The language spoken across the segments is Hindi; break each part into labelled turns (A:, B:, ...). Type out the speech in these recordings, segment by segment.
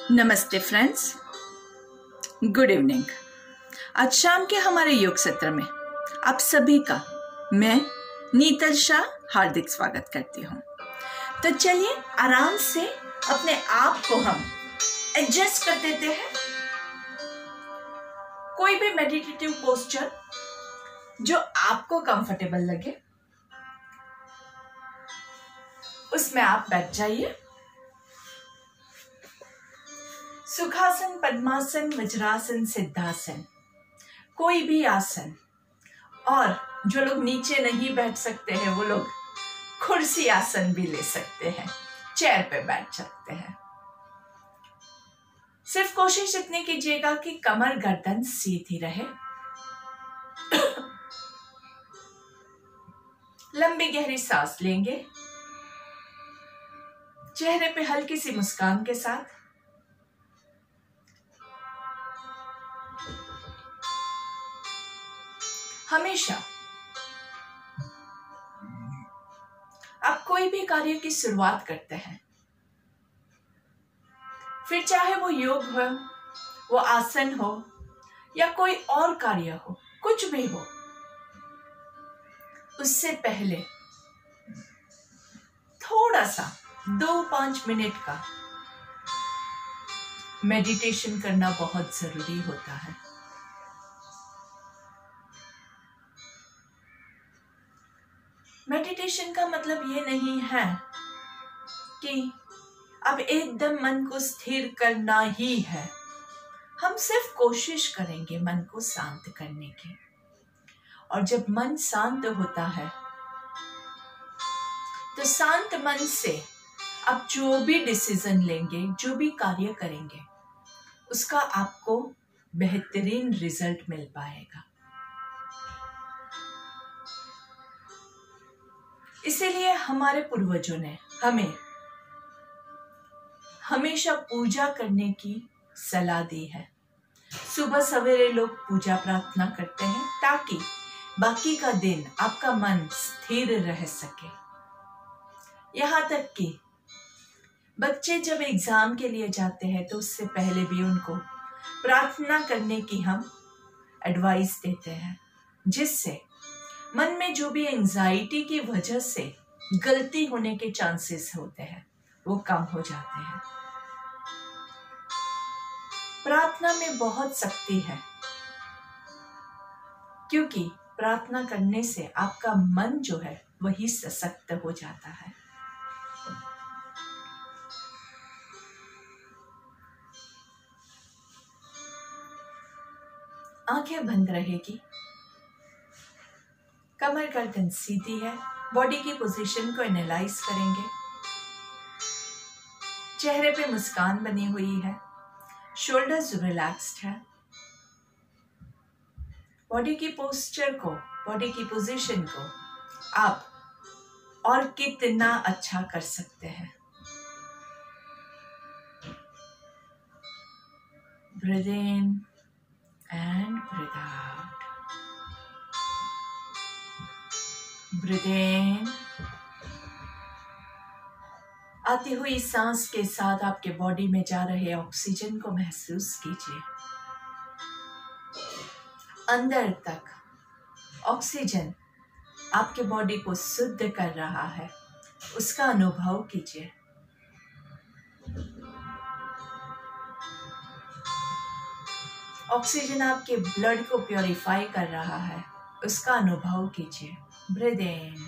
A: नमस्ते फ्रेंड्स, गुड इवनिंग। आज शाम के हमारे योग सत्र में आप सभी का मैं नीतल शाह हार्दिक स्वागत करती हूँ। तो चलिए आराम से अपने आप को हम एडजस्ट कर देते हैं। कोई भी मेडिटेटिव पोस्चर जो आपको कंफर्टेबल लगे उसमें आप बैठ जाइए। सुखासन, पद्मासन, वज्रासन, सिद्धासन, कोई भी आसन। और जो लोग नीचे नहीं बैठ सकते हैं वो लोग कुर्सी आसन भी ले सकते हैं, चेयर पे बैठ सकते हैं। सिर्फ कोशिश इतनी कीजिएगा कि कमर गर्दन सीधी रहे। लंबी गहरी सांस लेंगे, चेहरे पे हल्की सी मुस्कान के साथ। हमेशा आप कोई भी कार्य की शुरुआत करते हैं, फिर चाहे वो योग हो, वो आसन हो या कोई और कार्य हो, कुछ भी हो, उससे पहले थोड़ा सा 2-5 मिनट का मेडिटेशन करना बहुत जरूरी होता है। मेडिटेशन का मतलब ये नहीं है कि अब एकदम मन को स्थिर करना ही है। हम सिर्फ कोशिश करेंगे मन को शांत करने की। और जब मन शांत होता है तो शांत मन से आप जो भी डिसीजन लेंगे, जो भी कार्य करेंगे, उसका आपको बेहतरीन रिजल्ट मिल पाएगा। इसीलिए हमारे पूर्वजों ने हमें हमेशा पूजा करने की सलाह दी है। सुबह सवेरे लोग पूजा प्रार्थना करते हैं ताकि बाकी का दिन आपका मन स्थिर रह सके। यहाँ तक कि बच्चे जब एग्जाम के लिए जाते हैं तो उससे पहले भी उनको प्रार्थना करने की हम एडवाइस देते हैं, जिससे मन में जो भी एंजाइटी की वजह से गलती होने के चांसेस होते हैं वो कम हो जाते हैं। प्रार्थना में बहुत शक्ति है, क्योंकि प्रार्थना करने से आपका मन जो है वही सशक्त हो जाता है। आंखें बंद रहेगी, कमर गर्दन सीधी है, बॉडी की पोजीशन को एनालाइज करेंगे। चेहरे पे मुस्कान बनी हुई है, शोल्डर्स रिलैक्स्ड है। बॉडी की पोस्चर को, बॉडी की पोजीशन को आप और कितना अच्छा कर सकते हैं। Breathe in and breathe out. Breathe in. आती हुई सांस के साथ आपके बॉडी में जा रहे ऑक्सीजन को महसूस कीजिए। अंदर तक ऑक्सीजन आपके बॉडी को शुद्ध कर रहा है, उसका अनुभव कीजिए। ऑक्सीजन आपके ब्लड को प्योरीफाई कर रहा है, उसका अनुभव कीजिए। ब्रीथ इन।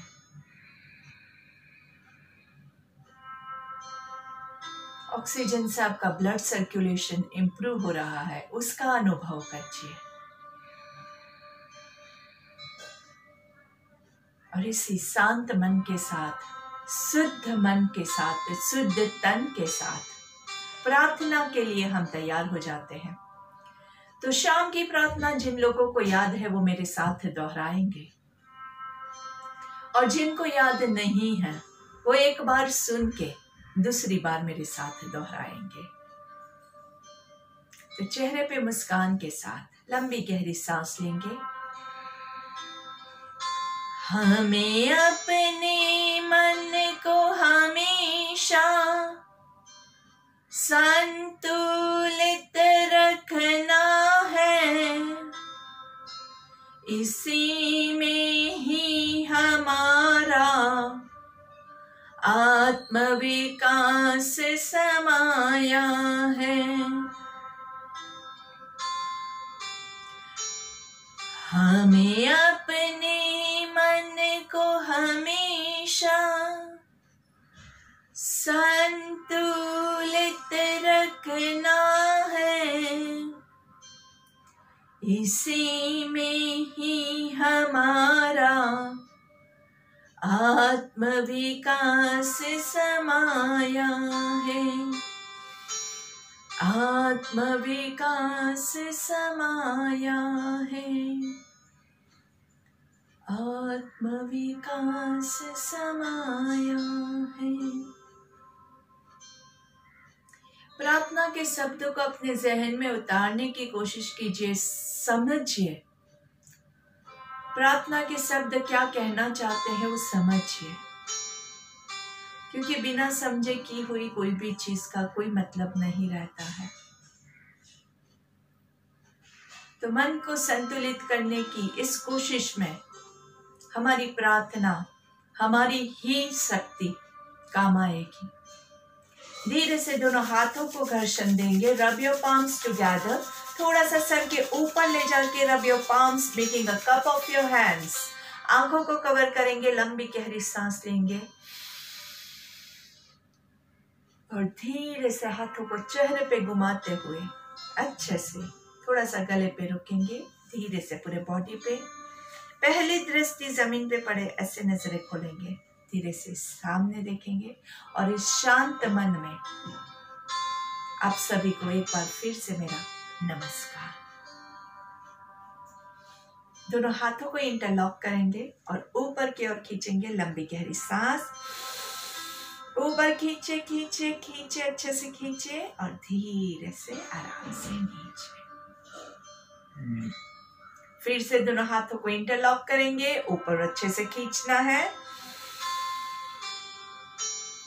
A: ऑक्सीजन से आपका ब्लड सर्कुलेशन इंप्रूव हो रहा है, उसका अनुभव कीजिए। और इसी शांत मन के साथ, शुद्ध मन के साथ, शुद्ध तन के साथ प्रार्थना के लिए हम तैयार हो जाते हैं। तो शाम की प्रार्थना जिन लोगों को याद है वो मेरे साथ दोहराएंगे, और जिनको याद नहीं है वो एक बार सुन के दूसरी बार मेरे साथ दोहराएंगे। तो चेहरे पे मुस्कान के साथ लंबी गहरी सांस लेंगे। हमें अपने मन को हमेशा संतुलित रखना है, इसी में ही हमारा आत्मविकास समाया है। हमें अपने मन को हमेशा संतुलित रखना है, इसी में ही हमारा आत्मविकास समाया है, आत्मविकास समाया है, आत्मविकास समाया है। प्रार्थना के शब्दों को अपने जहन में उतारने की कोशिश कीजिए, समझिए प्रार्थना के शब्द क्या कहना चाहते हैं, वो समझिए, क्योंकि बिना समझे की हुई कोई भी चीज का कोई मतलब नहीं रहता है। तो मन को संतुलित करने की इस कोशिश में हमारी प्रार्थना, हमारी ही शक्ति काम आएगी। धीरे से दोनों हाथों को घर्षण देंगे। Rub your palms together. थोड़ा सा सर के ऊपर ले जाके rub your palms, making a cup of your hands. आंखों को कवर करेंगे, लंबी गहरी सांस लेंगे और धीरे से हाथों को चेहरे पे घुमाते हुए अच्छे से थोड़ा सा गले पे रुकेंगे। धीरे से पूरे बॉडी पे पहली दृष्टि जमीन पे पड़े, ऐसे नजरें खोलेंगे। धीरे से सामने देखेंगे और इस शांत मन में आप सभी को एक बार फिर से मेरा नमस्कार। दोनों हाथों को इंटरलॉक करेंगे और ऊपर की ओर खींचेंगे। लंबी गहरी सांस, ऊपर खींचे खींचे खींचे, अच्छे से खींचे और धीरे से आराम से नीचे। फिर से दोनों हाथों को इंटरलॉक करेंगे, ऊपर अच्छे से खींचना है।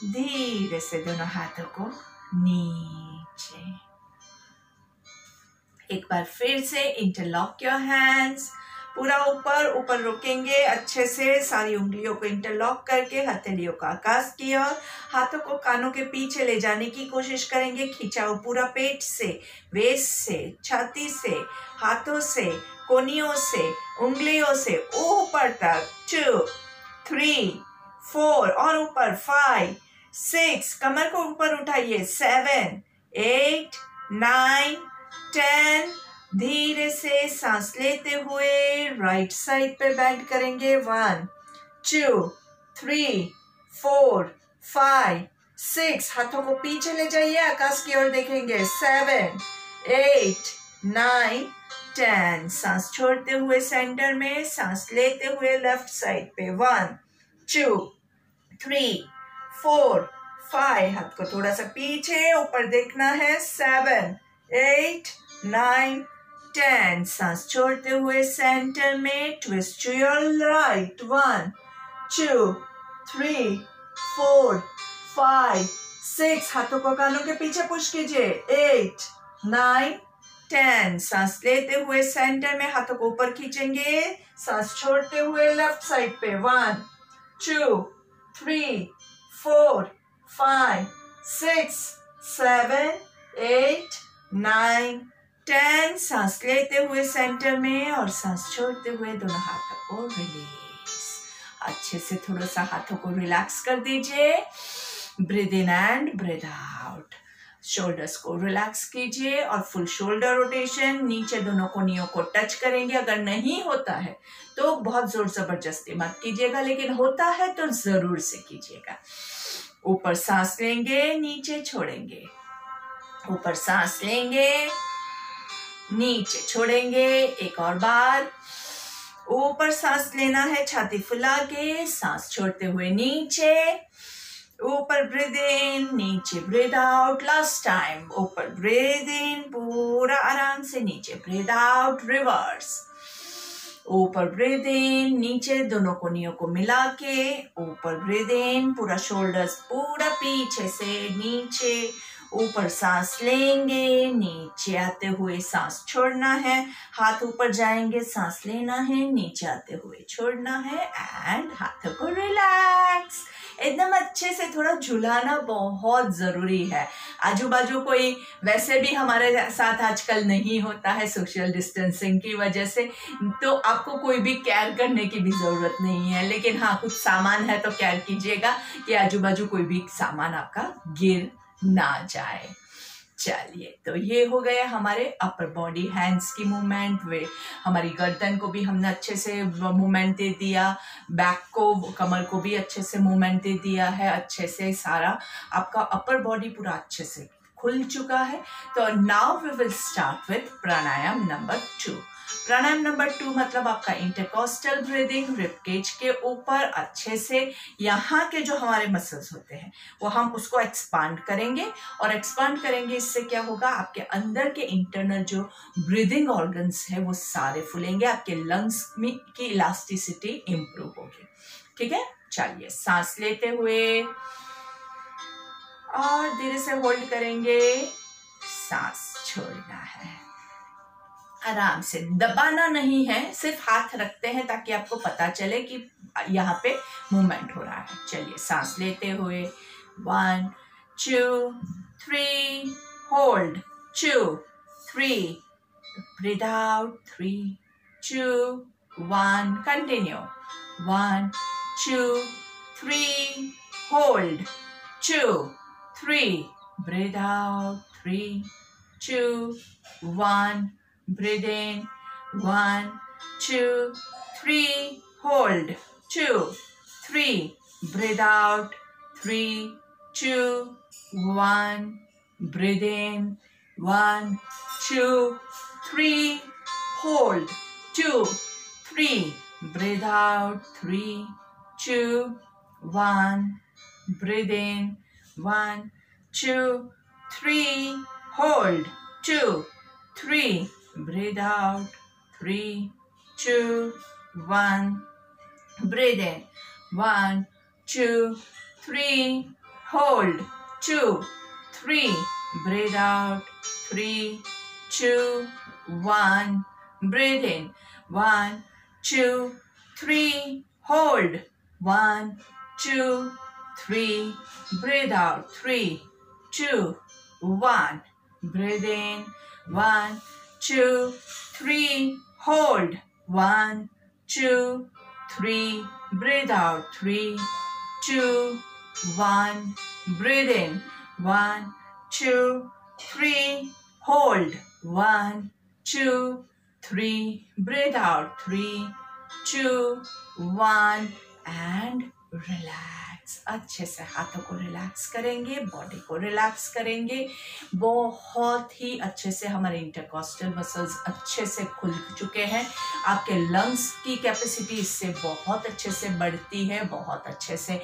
A: धीरे से दोनों हाथों को नीचे। एक बार फिर से इंटरलॉक योर हैंड्स, पूरा ऊपर ऊपर रुकेंगे अच्छे से। सारी उंगलियों को इंटरलॉक करके हथेलियों का आकाश की ओर, हाथों को कानों के पीछे ले जाने की कोशिश करेंगे। खिंचाओ पूरा पेट से, वेस्ट से, छाती से, हाथों से, कोनियों से, उंगलियों से ऊपर तक। 2, 3, 4 और ऊपर 5, 6, कमर को ऊपर उठाइए। 7, 8, 9, 10। धीरे से सांस लेते हुए राइट साइड पे बेंड करेंगे। 1, 2, 3, 4, 5, 6। हाथों को पीछे ले जाइए, आकाश की ओर देखेंगे। 7, 8, 9, 10। सांस छोड़ते हुए सेंटर में, सांस लेते हुए लेफ्ट साइड पे। 1, 2, 3, 4, 5। हाथ को थोड़ा सा पीछे, ऊपर देखना है। 7, 8, 9, 10। सांस छोड़ते हुए सेंटर में, ट्विस्ट टू योर राइट। 1, 2, 3, 4, 5, 6। हाथों को कानों के पीछे पुश कीजिए। 8, 9, 10। सांस लेते हुए सेंटर में, हाथों को ऊपर खींचेंगे। सांस छोड़ते हुए लेफ्ट साइड पे। 1, 2, 3, 4, 5, 6, 7, 8, 9, 10। सांस लेते हुए सेंटर में और सांस छोड़ते हुए दोनों हाथों को रिलीज। अच्छे से थोड़ा सा हाथों को रिलैक्स कर दीजिए। Breathe in and breathe out. Shoulders को रिलैक्स कीजिए और फुल शोल्डर रोटेशन। नीचे दोनों कोनियों को टच करेंगे। अगर नहीं होता है तो बहुत जोर जबरदस्ती मत कीजिएगा, लेकिन होता है तो जरूर से कीजिएगा। ऊपर सांस लेंगे, नीचे छोड़ेंगे। ऊपर सांस लेंगे, नीचे छोड़ेंगे। एक और बार ऊपर सांस लेना है, छाती फुला के। सांस छोड़ते हुए नीचे, ऊपर ब्रीथ इन, नीचे ब्रीथ आउट। लास्ट टाइम, ऊपर ब्रीथ इन, पूरा आराम से नीचे ब्रीथ आउट। रिवर्स, ऊपर ब्रीथ इन, नीचे दोनों कोनियों को मिला के ऊपर ब्रीथ इन, पूरा शोल्डर्स पूरा पीछे से नीचे, ऊपर सांस लेंगे, नीचे आते हुए सांस छोड़ना है, हाथ ऊपर जाएंगे, सांस लेना है, नीचे आते हुए छोड़ना है एंड हाथों को रिलैक्स। एकदम अच्छे से थोड़ा झुलाना बहुत जरूरी है। आजू बाजू कोई वैसे भी हमारे साथ आजकल नहीं होता है सोशल डिस्टेंसिंग की वजह से, तो आपको कोई भी केयर करने की भी जरूरत नहीं है, लेकिन हाँ कुछ सामान है तो केयर कीजिएगा कि आजू बाजू कोई भी सामान आपका गिर ना जाए। चलिए, तो ये हो गया हमारे अपर बॉडी, हैंड्स की मूवमेंट, वे हमारी गर्दन को भी हमने अच्छे से मूवमेंट दे दिया, बैक को, कमर को भी अच्छे से मूवमेंट दे दिया है, अच्छे से सारा आपका अपर बॉडी पूरा अच्छे से खुल चुका है। तो now we will start with pranayama number 2। Pranayama number 2 मतलब आपका इंटरकॉस्टल ब्रीदिंग, रिब केज के ऊपर अच्छे से यहाँ के जो हमारे मसल्स होते हैं वो हम उसको एक्सपांड करेंगे, और एक्सपांड करेंगे इससे क्या होगा, आपके अंदर के इंटरनल जो ब्रीदिंग ऑर्गन्स है वो सारे फूलेंगे, आपके लंग्स में की इलास्टिसिटी इंप्रूव होगी। ठीक है, चलिए सांस लेते हुए और धीरे से होल्ड करेंगे, सांस छोड़ना है, आराम से, दबाना नहीं है, सिर्फ हाथ रखते हैं ताकि आपको पता चले कि यहाँ पे मूवमेंट हो रहा है। चलिए सांस लेते हुए 1 2 3 hold, 2 3 breathe out, 3 2 1 continue, 1 2 3 hold, 2 3 breathe out, 3 2 1 breathe in, 1 2 3 hold, 2 3 breathe out, 3 2 1 breathe in, 1 2 3 hold, 2 3 breathe out, 3 2 1 breathe in, 1 2 3 hold, 2 3 breathe out, 3 2 1 breathe in, 1 2 3 hold, 2 3 breathe out, 3 2 1 breathe in, 1 2 3 hold, 1 2 3 breathe out, 3 2 1 breathe in, 1 2 3 hold, 1 2 3 breathe out, 3 2 1 breathe in, 1 2 3 hold, 1 2 3 breathe out, 3 2 1 and relax। अच्छे से हाथों को रिलैक्स करेंगे, बॉडी को रिलैक्स करेंगे, बहुत ही अच्छे से हमारे इंटरकॉस्टल मसल्स अच्छे से खुल चुके हैं, आपके लंग्स की कैपेसिटी इससे बहुत अच्छे से बढ़ती है, बहुत अच्छे से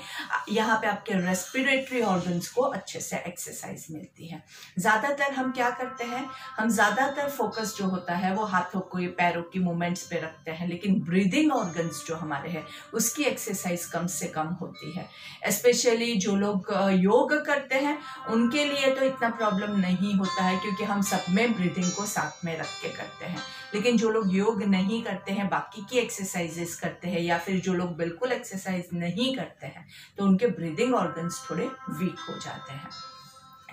A: यहाँ पे आपके रेस्पिरेटरी ऑर्गन्स को अच्छे से एक्सरसाइज मिलती है। ज़्यादातर हम क्या करते हैं, हम ज़्यादातर फोकस जो होता है वो हाथों को, पैरों की मूवमेंट्स पे रखते हैं, लेकिन ब्रीदिंग ऑर्गन्स जो हमारे हैं उसकी एक्सरसाइज कम से कम होती है। स्पेशली जो लोग योग करते हैं उनके लिए तो इतना प्रॉब्लम नहीं होता है, क्योंकि हम सब में ब्रीदिंग को साथ में रख के करते हैं। लेकिन जो लोग योग नहीं करते हैं, बाकी की एक्सरसाइजेस करते हैं, या फिर जो लोग बिल्कुल एक्सरसाइज नहीं करते हैं, तो उनके ब्रीदिंग ऑर्गन्स थोड़े वीक हो जाते हैं।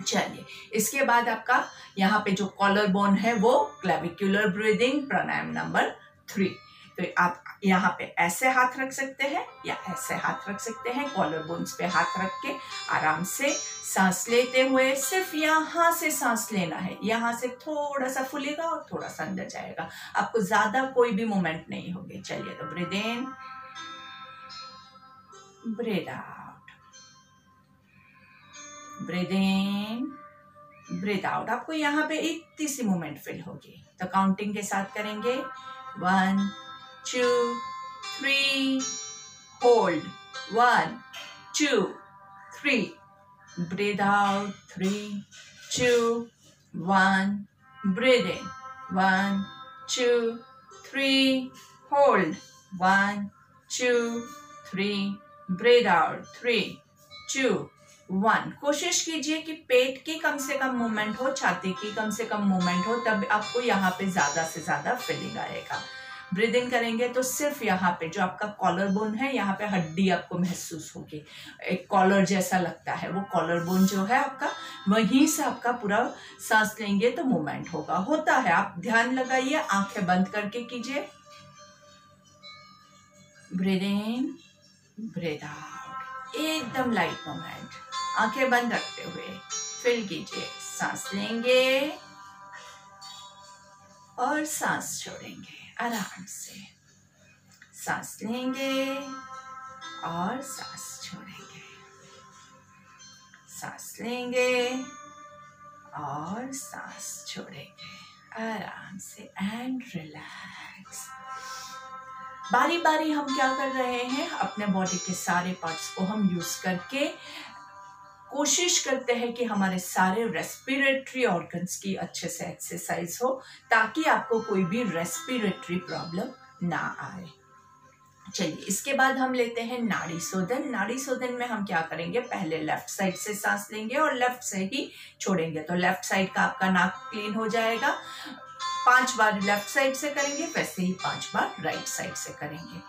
A: चलिए, इसके बाद आपका यहाँ पे जो कॉलर बोन है वो क्लेविकुलर ब्रीदिंग, प्राणायाम नंबर 3। तो आप यहाँ पे ऐसे हाथ रख सकते हैं या ऐसे हाथ रख सकते हैं, कॉलर बोन्स पे हाथ रख के आराम से सांस लेते हुए, सिर्फ यहाँ से सांस लेना है, यहाँ से थोड़ा सा फूलेगा और थोड़ा सा अंदर जाएगा, आपको ज्यादा कोई भी मूवमेंट नहीं होगी। चलिए, तो breathe in, breathe out, breathe in, breathe out. आपको यहाँ पे इतनी सी मूवमेंट फील होगी, तो काउंटिंग के साथ करेंगे, 1 2 3 hold, 1 2 3 breathe out, 3 2 1 breathe in, 1 2 3 hold, 1 2 3 breathe out, 3 2 1। कोशिश कीजिए कि पेट की कम से कम मूवमेंट हो, छाती की कम से कम मूवमेंट हो, तब आपको यहाँ पे ज्यादा से ज्यादा फीलिंग आएगा। ब्रीद इन करेंगे तो सिर्फ यहाँ पे जो आपका कॉलर बोन है, यहाँ पे हड्डी आपको महसूस होगी, एक कॉलर जैसा लगता है, वो कॉलर बोन जो है आपका, वहीं से आपका पूरा सांस लेंगे तो मूवमेंट होगा। होता है, आप ध्यान लगाइए, आंखें बंद करके कीजिए। ब्रीद इन, ब्रीद आउट, एकदम लाइट मूवमेंट, आंखें बंद रखते हुए फील कीजिए। सांस लेंगे और सांस छोड़ेंगे आराम से, सांस लेंगे और सांस छोड़ेंगे, सांस लेंगे और सांस छोड़ेंगे आराम से एंड रिलैक्स। बारी बारी हम क्या कर रहे हैं, अपने बॉडी के सारे पार्ट्स को हम यूज करके कोशिश करते हैं कि हमारे सारे रेस्पिरेटरी ऑर्गन्स की अच्छे से एक्सरसाइज हो, ताकि आपको कोई भी रेस्पिरेटरी प्रॉब्लम ना आए। चलिए, इसके बाद हम लेते हैं नाड़ी शोधन। नाड़ी शोधन में हम क्या करेंगे, पहले लेफ्ट साइड से सांस लेंगे और लेफ्ट से ही छोड़ेंगे। तो लेफ्ट साइड का आपका नाक क्लीन हो जाएगा। 5 बार लेफ्ट साइड से करेंगे, वैसे ही 5 बार राइट साइड से करेंगे।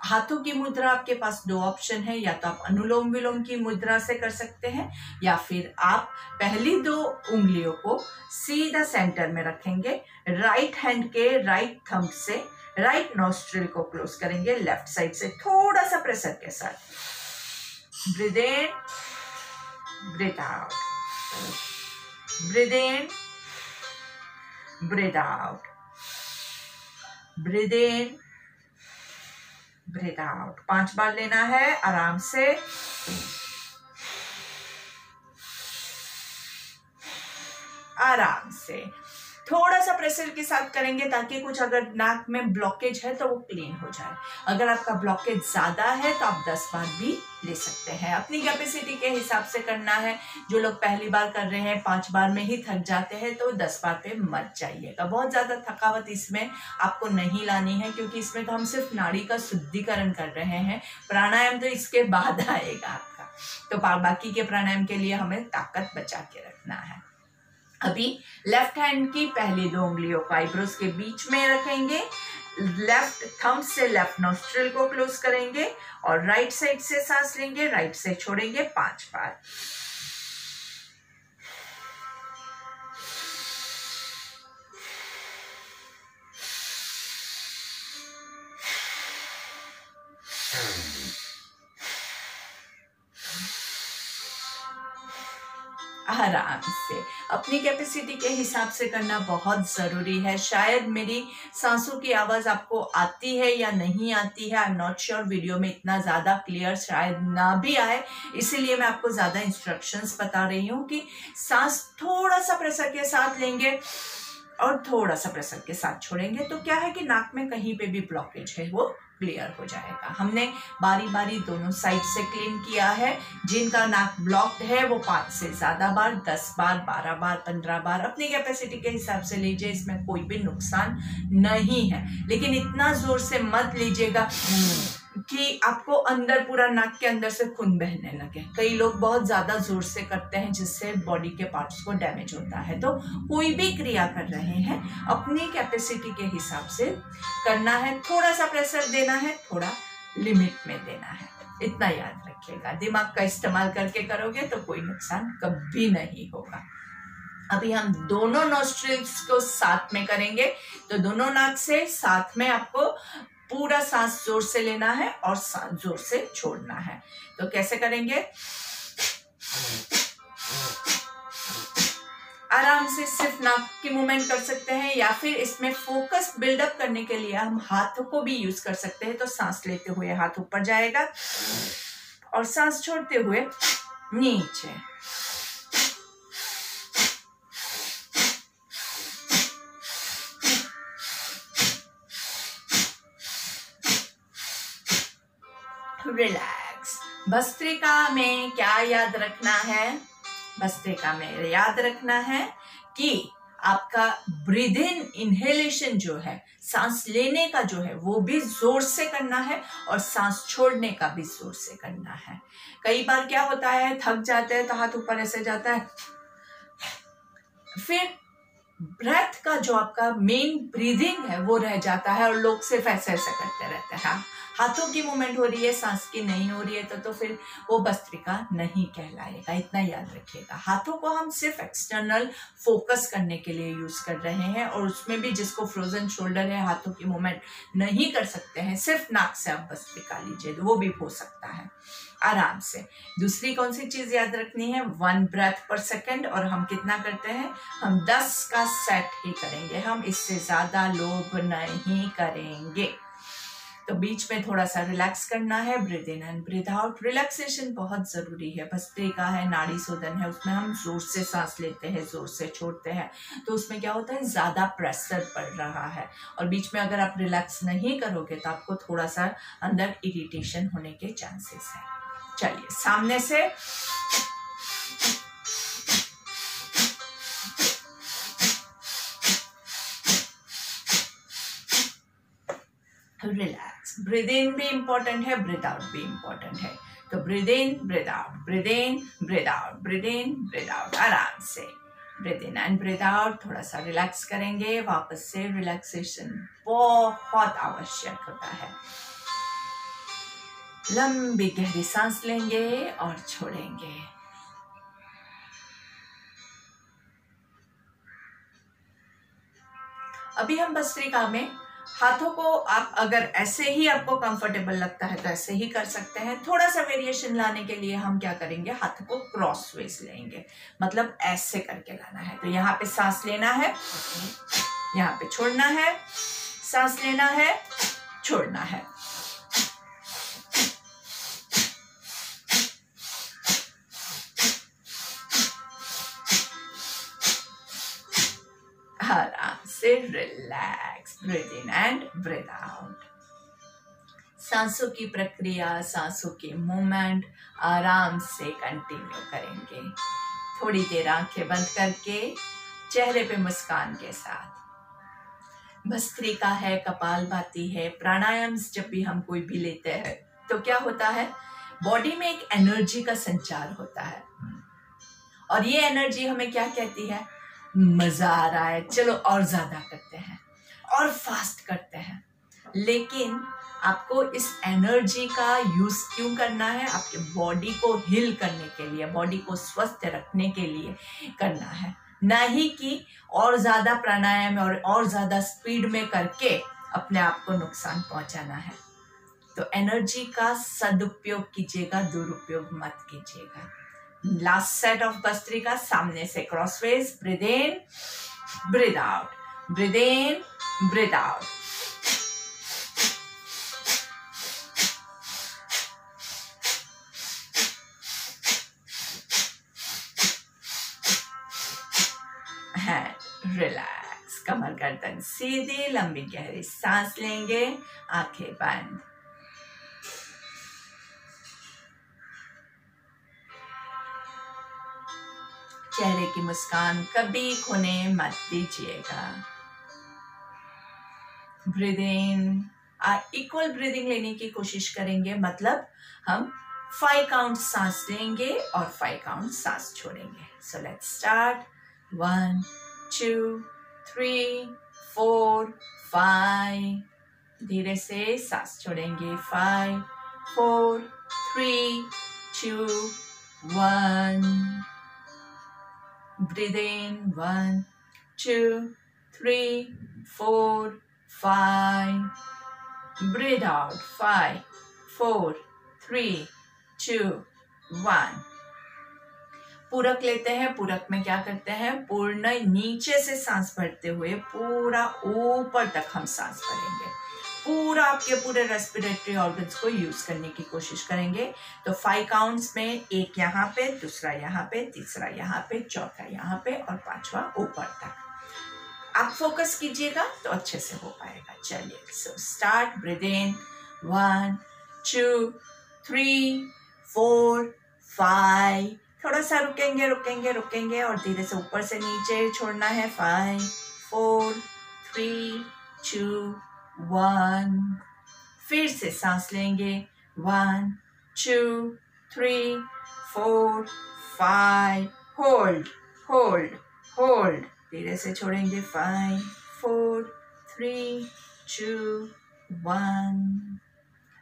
A: हाथों की मुद्रा आपके पास 2 ऑप्शन है, या तो आप अनुलोम विलोम की मुद्रा से कर सकते हैं, या फिर आप पहली 2 उंगलियों को सीधा सेंटर में रखेंगे, राइट हैंड के राइट थंब से राइट नोस्ट्रिल को क्लोज करेंगे, लेफ्ट साइड से थोड़ा सा प्रेशर के साथ। Breathe in, breathe out, breathe in, breathe out, breathe in, breathe out. 5 बार लेना है आराम से। आराम से थोड़ा सा प्रेशर के साथ करेंगे, ताकि कुछ अगर नाक में ब्लॉकेज है तो वो क्लीन हो जाए। अगर आपका ब्लॉकेज ज्यादा है तो आप 10 बार भी ले सकते हैं, अपनी कैपेसिटी के हिसाब से करना है। जो लोग पहली बार कर रहे हैं 5 बार में ही थक जाते हैं, तो 10 बार पे मत जाइएगा। बहुत ज्यादा थकावट इसमें आपको नहीं लानी है, क्योंकि इसमें तो हम सिर्फ नाड़ी का शुद्धिकरण कर रहे हैं। प्राणायाम तो इसके बाद आएगा आपका, तो बाकी के प्राणायाम के लिए हमें ताकत बचा के रखना है। अभी लेफ्ट हैंड की पहली 2 उंगलियों को आईब्रोज के बीच में रखेंगे, लेफ्ट थंब से लेफ्ट नोस्ट्रिल को क्लोज करेंगे और राइट साइड से सांस लेंगे, राइट से छोड़ेंगे 5 बार। आराम से अपनी कैपेसिटी के हिसाब से करना बहुत जरूरी है। शायद मेरी सांसों की आवाज आपको आती है या नहीं आती है, I am not sure. Video में इतना ज्यादा क्लियर शायद ना भी आए, इसीलिए मैं आपको ज्यादा इंस्ट्रक्शंस बता रही हूँ कि सांस थोड़ा सा प्रेशर के साथ लेंगे और थोड़ा सा प्रेशर के साथ छोड़ेंगे, तो क्या है कि नाक में कहीं पे भी ब्लॉकेज है वो क्लियर हो जाएगा। हमने बारी बारी दोनों साइड से क्लीन किया है। जिनका नाक ब्लॉक्ड है वो 5 से ज्यादा बार, 10 बार, 12 बार, 15 बार अपनी कैपेसिटी के हिसाब से लीजिए। इसमें कोई भी नुकसान नहीं है, लेकिन इतना जोर से मत लीजिएगा कि आपको अंदर पूरा नाक के अंदर से खून बहने लगे। कई लोग बहुत ज्यादा जोर से करते हैं, जिससे बॉडी के पार्ट्स को डैमेज होता है। तो कोई भी क्रिया कर रहे हैं अपनी कैपेसिटी के हिसाब से करना है। थोड़ा सा प्रेशर देना है, थोड़ा लिमिट में देना है, इतना याद रखिएगा। दिमाग का इस्तेमाल करके करोगे तो कोई नुकसान कभी नहीं होगा। अभी हम दोनों नोस्ट्रिल्स को साथ में करेंगे, तो दोनों नाक से साथ में आपको पूरा सांस जोर से लेना है और सांस जोर से छोड़ना है। तो कैसे करेंगे, आराम से सिर्फ नाक की मूवमेंट कर सकते हैं, या फिर इसमें फोकस बिल्डअप करने के लिए हम हाथों को भी यूज कर सकते हैं। तो सांस लेते हुए हाथ ऊपर जाएगा और सांस छोड़ते हुए नीचे। रिलैक्स। भस्त्रिका में क्या याद रखना है, भस्त्रिका में याद रखना है कि आपका ब्रीद इन इनहेलेशन जो है, सांस लेने का जो है वो भी जोर से करना है और सांस छोड़ने का भी जोर से करना है। कई बार क्या होता है, थक जाते हैं तो हाथ ऊपर ऐसे जाता है, फिर ब्रेथ का जो आपका मेन ब्रीदिंग है वो रह जाता है और लोग सिर्फ ऐसे ऐसे करते रहते हैं। हाथों की मूवमेंट हो रही है, सांस की नहीं हो रही है, तो फिर वो भस्त्रिका नहीं कहलाएगा। इतना याद रखिएगा। हाथों को हम सिर्फ एक्सटर्नल फोकस करने के लिए यूज कर रहे हैं, और उसमें भी जिसको फ्रोजन शोल्डर है, हाथों की मूवमेंट नहीं कर सकते हैं, सिर्फ नाक से आप भस्त्रिका लीजिए, वो भी हो सकता है आराम से। दूसरी कौन सी चीज याद रखनी है, 1 ब्रेथ पर सेकेंड, और हम कितना करते हैं, हम 10 का सेट ही करेंगे, हम इससे ज्यादा लोभ नहीं करेंगे। तो बीच में थोड़ा सा रिलैक्स करना है, breathe in and breathe out. Relaxation बहुत जरूरी है। भस्त्रिका है, नाड़ी शोधन है, उसमें हम जोर से सांस लेते हैं, जोर से छोड़ते हैं, तो उसमें क्या होता है, ज्यादा प्रेशर पड़ रहा है, और बीच में अगर आप रिलैक्स नहीं करोगे तो आपको थोड़ा सा अंदर इरिटेशन होने के चांसेस है। चलिए सामने से रिलैक्स। ब्रीद इन भी इंपॉर्टेंट है, ब्रीद आउट भी इंपॉर्टेंट है। तो breathe in, breathe out, breathe in, breathe out, breathe in, breathe out, आराम से breathe in and breathe out. थोड़ा सा रिलैक्स करेंगे, वापस से रिलैक्सेशन बहुत आवश्यक होता है। लंबी गहरी सांस लेंगे और छोड़ेंगे। अभी हम भस्त्रिका में हाथों को आप अगर ऐसे ही आपको कंफर्टेबल लगता है तो ऐसे ही कर सकते हैं। थोड़ा सा वेरिएशन लाने के लिए हम क्या करेंगे, हाथों को क्रॉसवेज लेंगे, मतलब ऐसे करके लाना है। तो यहाँ पे सांस लेना है, यहाँ पे छोड़ना है, सांस लेना है, छोड़ना है। आराम से relax, breathe in and breathe out. सांसों की प्रक्रिया, सांसों की मूवमेंट आराम से कंटिन्यू करेंगे। थोड़ी देर आंखें बंद करके चेहरे पे मुस्कान के साथ। भस्त्रिका है, कपालभाति है, प्राणायाम जब भी हम कोई भी लेते हैं तो क्या होता है, बॉडी में एक एनर्जी का संचार होता है, और ये एनर्जी हमें क्या कहती है, मजा आ रहा है, चलो और ज्यादा करते हैं और फास्ट करते हैं। लेकिन आपको इस एनर्जी का यूज क्यों करना है, आपके बॉडी को हील करने के लिए, बॉडी को स्वस्थ रखने के लिए करना है, ना ही कि और ज्यादा प्राणायाम और ज्यादा स्पीड में करके अपने आप को नुकसान पहुंचाना है। तो एनर्जी का सदुपयोग कीजिएगा, दुरुपयोग मत कीजिएगा। लास्ट सेट ऑफ भस्त्रिका, सामने से crossways, breathe in, breathe out, breathe in, breathe out. Relax, कमर गर्दन सीधी, लंबी गहरी सांस लेंगे, आंखें बंद। चेहरे की मुस्कान कभी खोने मत दीजिएगा। ब्रीदिंग, इक्वल ब्रीदिंग लेने की कोशिश करेंगे, मतलब हम 5 काउंट सांस लेंगे और 5 काउंट सांस छोड़ेंगे। So let's start. 1 2 3 4 5। धीरे से सांस छोड़ेंगे। 5 4 3 2 1। Breathe in 1 2 3 4 5. Breathe out 5 4 3 2 1. पूरक लेते हैं। पूरक में क्या करते हैं, पूर्ण नीचे से सांस भरते हुए पूरा ऊपर तक हम सांस भरेंगे। पूरा आपके पूरे रेस्पिरेटरी ऑर्गन्स को यूज करने की कोशिश करेंगे। तो 5 काउंट्स में, एक यहाँ पे, दूसरा यहाँ पे, तीसरा यहाँ पे, चौथा यहाँ पे और 5वां ऊपर तक। आप फोकस कीजिएगा तो अच्छे से हो पाएगा। चलिए, सो स्टार्ट। ब्रीथ इन 1 2 3 4 5 थोड़ा सा रुकेंगे रुकेंगे रुकेंगे और धीरे से ऊपर से नीचे छोड़ना है। 5 4 3 2 1। फिर से सांस लेंगे। 1 2 3 4 5। Hold hold hold. धीरे से छोड़ेंगे। 5 4 3 2 1।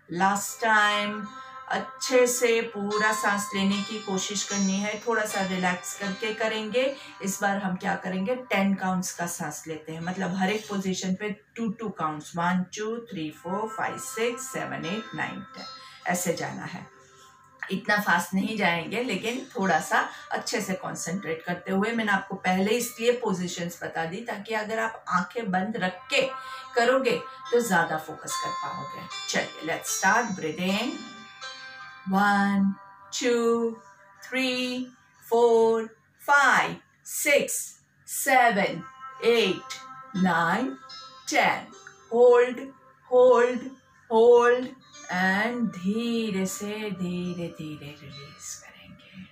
A: Last time. अच्छे से पूरा सांस लेने की कोशिश करनी है, थोड़ा सा रिलैक्स करके करेंगे। इस बार हम क्या करेंगे, 10 काउंट्स का सांस लेते हैं, मतलब हर एक पोजीशन पे 2 काउंट्स, 1 2 3 4 5 6 7 8 9 10 ऐसे जाना है। इतना फास्ट नहीं जाएंगे, लेकिन थोड़ा सा अच्छे से कंसंट्रेट करते हुए। मैंने आपको पहले इसलिए पोजीशंस बता दी ताकि अगर आप आंखें बंद रख के करोगे तो ज्यादा फोकस कर पाओगे। चलिए let's start. Breathe in 1 2 3 4 5 6 7 8 9 10। Hold hold hold and धीरे से धीरे धीरे रिलीज करेंगे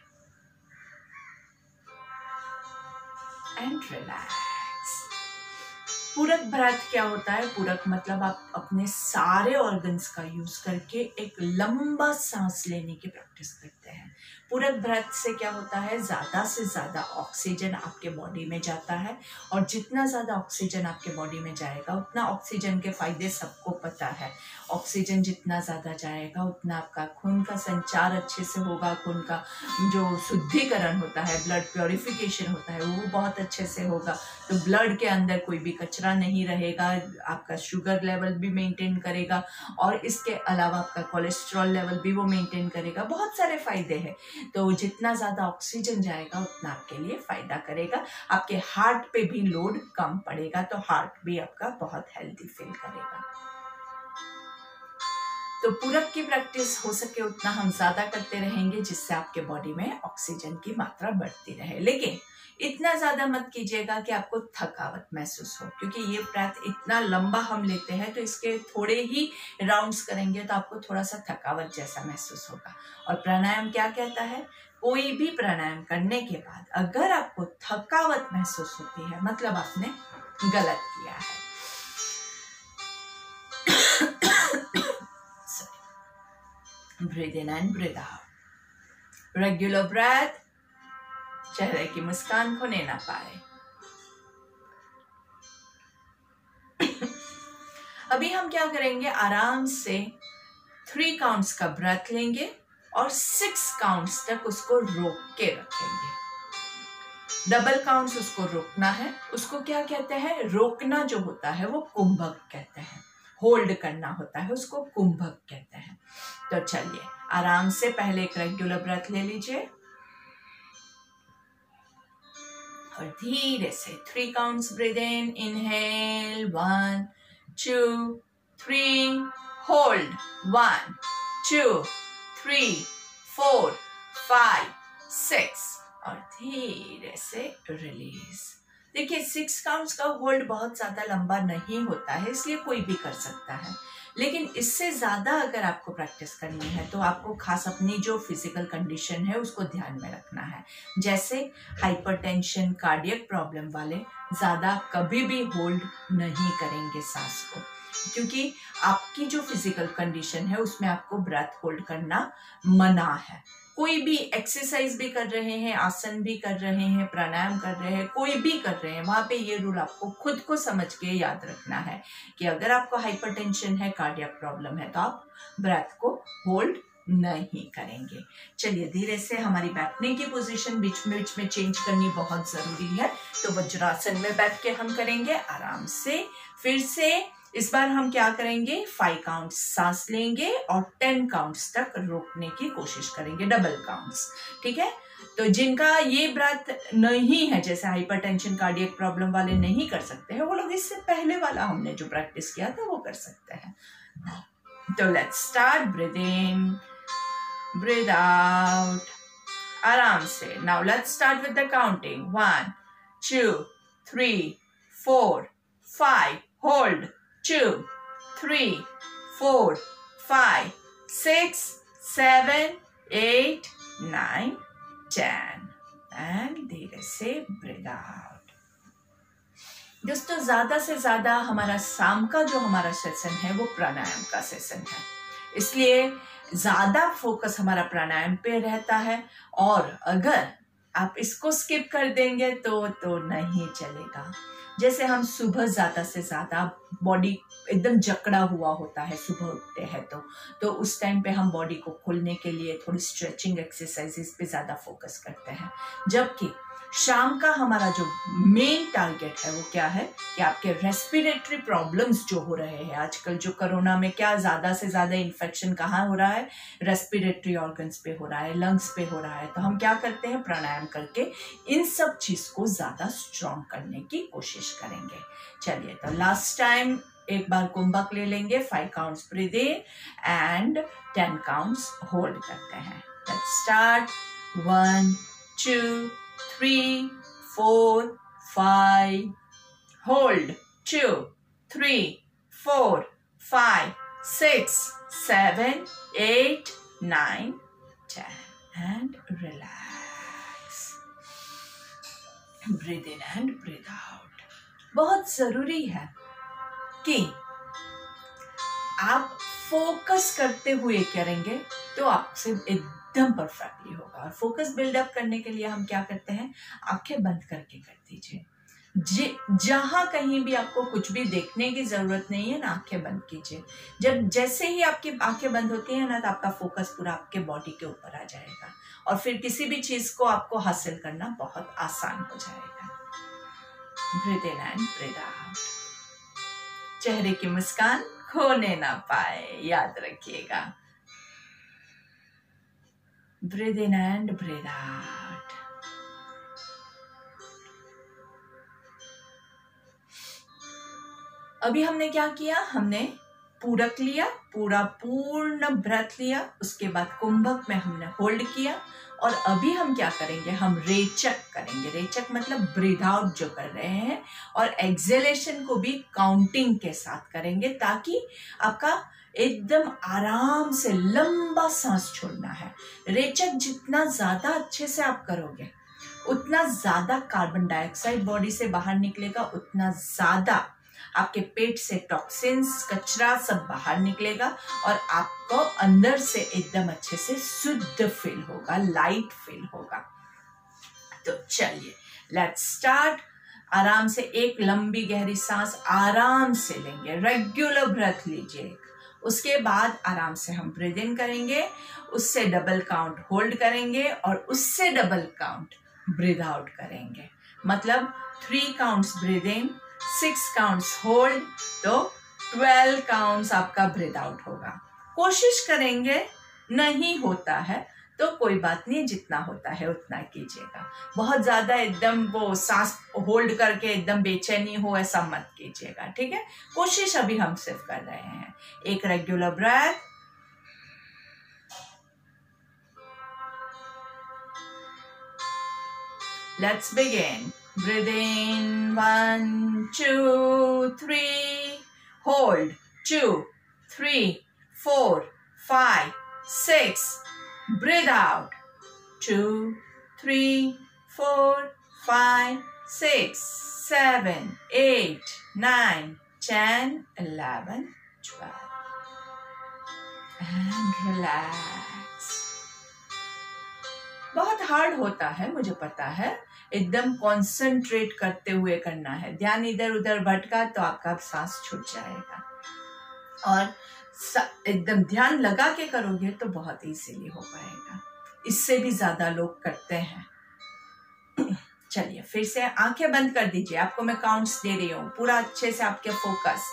A: एंड रिलैक्स। पूरक ब्रेथ क्या होता है? पूरक मतलब आप अपने सारे ऑर्गन्स का यूज करके एक लंबा सांस लेने की प्रैक्टिस करते हैं। पूरक ब्रेथ से क्या होता है, ज्यादा से ज्यादा ऑक्सीजन आपके बॉडी में जाता है, और जितना ज्यादा ऑक्सीजन आपके बॉडी में जाएगा उतना ऑक्सीजन के फायदे सबको पता है। ऑक्सीजन जितना ज्यादा जाएगा उतना आपका खून का संचार अच्छे से होगा, खून का जो शुद्धिकरण होता है, ब्लड प्योरिफिकेशन होता है, वो बहुत अच्छे से होगा। तो ब्लड के अंदर कोई भी कचरा नहीं रहेगा, आपका शुगर लेवल भी मेंटेन करेगा, और इसके अलावा आपका कोलेस्ट्रॉल लेवल भी वो मेंटेन करेगा। बहुत सारे फायदे हैं। तो जितना ज्यादा ऑक्सीजन जाएगा उतना आपके लिए फायदा करेगा। आपके हार्ट पे भी लोड कम पड़ेगा, तो हार्ट भी आपका बहुत हेल्दी फील करेगा। तो पूरक की प्रैक्टिस हो सके उतना हम ज्यादा करते रहेंगे, जिससे आपके बॉडी में ऑक्सीजन की मात्रा बढ़ती रहे। लेकिन इतना ज्यादा मत कीजिएगा कि आपको थकावट महसूस हो, क्योंकि ये ब्रेथ इतना लंबा हम लेते हैं, तो इसके थोड़े ही राउंड्स करेंगे तो आपको थोड़ा सा थकावट जैसा महसूस होगा। और प्राणायाम क्या कहता है, कोई भी प्राणायाम करने के बाद अगर आपको थकावट महसूस होती है, मतलब आपने गलत किया है। Breathe in and breathe out. Regular breath चेहरे की मुस्कान खोने ना पाए। अभी हम क्या करेंगे, आराम से 3 काउंट्स का ब्रेथ लेंगे और 6 काउंट्स तक उसको रोक के रखेंगे। डबल काउंट्स उसको रोकना है। उसको क्या कहते हैं, रोकना जो होता है वो कुंभक कहते हैं, होल्ड करना होता है उसको कुंभक कहते हैं। तो चलिए आराम से पहले एक रेगुलर ब्रेथ ले लीजिए और धीरे से 3 काउंट्स ब्रीथ इन, इनहेल 1 2 3, होल्ड 1 2 3 4 5 6 और धीरे से रिलीज। देखिए 6 काउंट्स का होल्ड बहुत ज्यादा लंबा नहीं होता है, इसलिए कोई भी कर सकता है। लेकिन इससे ज्यादा अगर आपको प्रैक्टिस करनी है तो आपको खास अपनी जो फिजिकल कंडीशन है उसको ध्यान में रखना है। जैसे हाइपरटेंशन, कार्डियक प्रॉब्लम वाले ज्यादा कभी भी होल्ड नहीं करेंगे सांस को, क्योंकि आपकी जो फिजिकल कंडीशन है उसमें आपको ब्रेथ होल्ड करना मना है। कोई भी एक्सरसाइज भी कर रहे हैं, आसन भी कर रहे हैं, प्राणायाम कर रहे हैं, कोई भी कर रहे हैं, वहां पे ये रूल आपको खुद को समझ के याद रखना है कि अगर आपको हाइपरटेंशन है, कार्डियक प्रॉब्लम है, तो आप ब्रेथ को होल्ड नहीं करेंगे। चलिए धीरे से हमारी बैठने की पोजीशन बीच में चेंज करनी बहुत जरूरी है। तो वज्रासन में बैठ के हम करेंगे आराम से। फिर से इस बार हम क्या करेंगे, 5 काउंट्स सांस लेंगे और 10 काउंट्स तक रोकने की कोशिश करेंगे, डबल काउंट्स। ठीक है, तो जिनका ये ब्रेथ नहीं है, जैसे हाइपरटेंशन, कार्डियक प्रॉब्लम वाले नहीं कर सकते हैं, वो लोग इससे पहले वाला हमने जो प्रैक्टिस किया था वो कर सकते हैं। तो let's start. Breathe in, breathe out, आराम से। Now let's start with the counting. 1 2 3 4 5, hold 2 3 4 5 6 7 8 9 10 and धीरे से ब्रीथ आउट। दोस्तों ज्यादा से ज्यादा हमारा शाम का जो हमारा सेशन है वो प्राणायाम का सेशन है, इसलिए ज्यादा फोकस हमारा प्राणायाम पे रहता है। और अगर आप इसको स्किप कर देंगे तो नहीं चलेगा। जैसे हम सुबह ज्यादा से ज्यादा बॉडी एकदम जकड़ा हुआ होता है, सुबह उठते हैं तो उस टाइम पे हम बॉडी को खोलने के लिए थोड़ी स्ट्रेचिंग एक्सरसाइजेस पे ज्यादा फोकस करते हैं, जबकि शाम का हमारा जो मेन टारगेट है वो क्या है कि आपके रेस्पिरेटरी प्रॉब्लम्स जो हो रहे हैं आजकल, जो कोरोना में क्या ज्यादा से ज्यादा इन्फेक्शन कहाँ हो रहा है, रेस्पिरेटरी ऑर्गन्स पे हो रहा है, लंग्स पे हो रहा है। तो हम क्या करते हैं, प्राणायाम करके इन सब चीज को ज्यादा स्ट्रॉन्ग करने की कोशिश करेंगे। चलिए तो लास्ट टाइम एक बार कुंभक ले लेंगे, 5 counts breathe in and 10 counts hold करते हैं। Let's start. 1 2 3 4 5 hold 2 3 4 5 6 7 8 9 10 and relax. Breathe in and breathe out. बहुत जरूरी है कि आप फोकस करते हुए करेंगे तो आपसे एकदम परफेक्टली होगा। और फोकस बिल्डअप करने के लिए हम क्या करते हैं, आंखें बंद करके कर दीजिए। जहां कहीं भी आपको कुछ भी देखने की जरूरत नहीं है ना, आंखें बंद कीजिए। जब जैसे ही आपकी आंखें बंद होती है ना, तो आपका फोकस पूरा आपके बॉडी के ऊपर आ जाएगा और फिर किसी भी चीज को आपको हासिल करना बहुत आसान हो जाएगा। Breathe in and breathe out. चेहरे की मुस्कान खोने ना पाए, याद रखिएगा। Breathe in and breathe out. अभी हमने क्या किया, हमने पूरक लिया, पूर्ण ब्रेथ लिया, उसके बाद कुंभक में हमने होल्ड किया। और अभी हम क्या करेंगे, हम रेचक करेंगे। रेचक मतलब ब्रीथ आउट जो कर रहे हैं, और एक्सेलेशन को भी काउंटिंग के साथ करेंगे, ताकि आपका एकदम आराम से लंबा सांस छोड़ना है। रेचक जितना ज्यादा अच्छे से आप करोगे, उतना ज्यादा कार्बन डाइऑक्साइड बॉडी से बाहर निकलेगा, उतना ज्यादा आपके पेट से टॉक्सिन्स, कचरा सब बाहर निकलेगा और आपको अंदर से एकदम अच्छे से शुद्ध फील होगा, लाइट फील होगा। तो चलिए लेट्स स्टार्ट। आराम से एक लंबी गहरी सांस आराम से लेंगे, रेगुलर ब्रेथ लीजिए। उसके बाद आराम से हम ब्रीथ इन करेंगे, उससे डबल काउंट होल्ड करेंगे और उससे डबल काउंट ब्रीथ आउट करेंगे। मतलब 3 काउंट्स ब्रीथ इन, 6 काउंट्स होल्ड, तो 12 काउंट्स आपका ब्रीथ आउट होगा। कोशिश करेंगे, नहीं होता है तो कोई बात नहीं, जितना होता है उतना कीजिएगा। बहुत ज्यादा एकदम वो सांस होल्ड करके एकदम बेचैनी हो, ऐसा मत कीजिएगा, ठीक है। कोशिश अभी हम सिर्फ कर रहे हैं। एक regular breath, let's begin. Breathe in 1 2 3, hold 2 3 4 5 6, breathe out 2 3 4 5 6 7 8 9 10 11 12 and relax। बहुत हार्ड होता है, मुझे पता है, एकदम कंसंट्रेट करते हुए करना है। ध्यान इधर उधर भटका तो आपका सांस छूट जाएगा, और एकदम ध्यान लगा के करोगे तो बहुत इजीली हो पाएगा। इससे भी ज्यादा लोग करते हैं। चलिए फिर से आंखें बंद कर दीजिए, आपको मैं काउंट्स दे रही हूँ, पूरा अच्छे से आपके focus.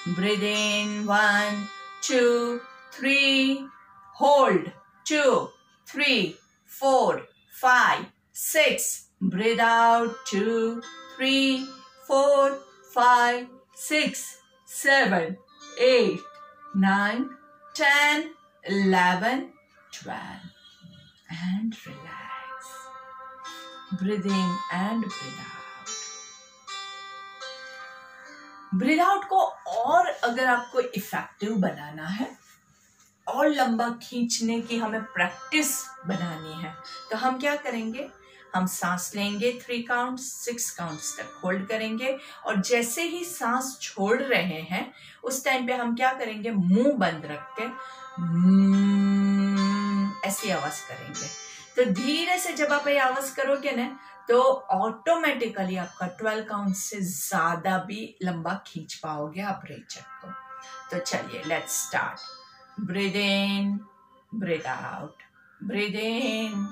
A: Breathe in 1 2 3, hold 2 3 4 5 6, breathe out 2 3 4 5 6 7 8 9 10 11 12 and relax. Breathe in and breathe out. Breathe out को और अगर आपको इफेक्टिव बनाना है और लंबा खींचने की हमें प्रैक्टिस बनानी है। तो हम क्या करेंगे, हम सांस लेंगे 3 काउंट 6 काउंट्स तक होल्ड करेंगे, और जैसे ही सांस छोड़ रहे हैं उस टाइम पे हम क्या करेंगे, मुंह बंद रख के ऐसी आवाज करेंगे। तो धीरे से जब आप ये आवाज करोगे ना तो ऑटोमेटिकली आपका 12 काउंट से ज्यादा भी लंबा खींच पाओगे आप रेचक को। तो चलिए let's start. Breathe in, breathe out, breathe in,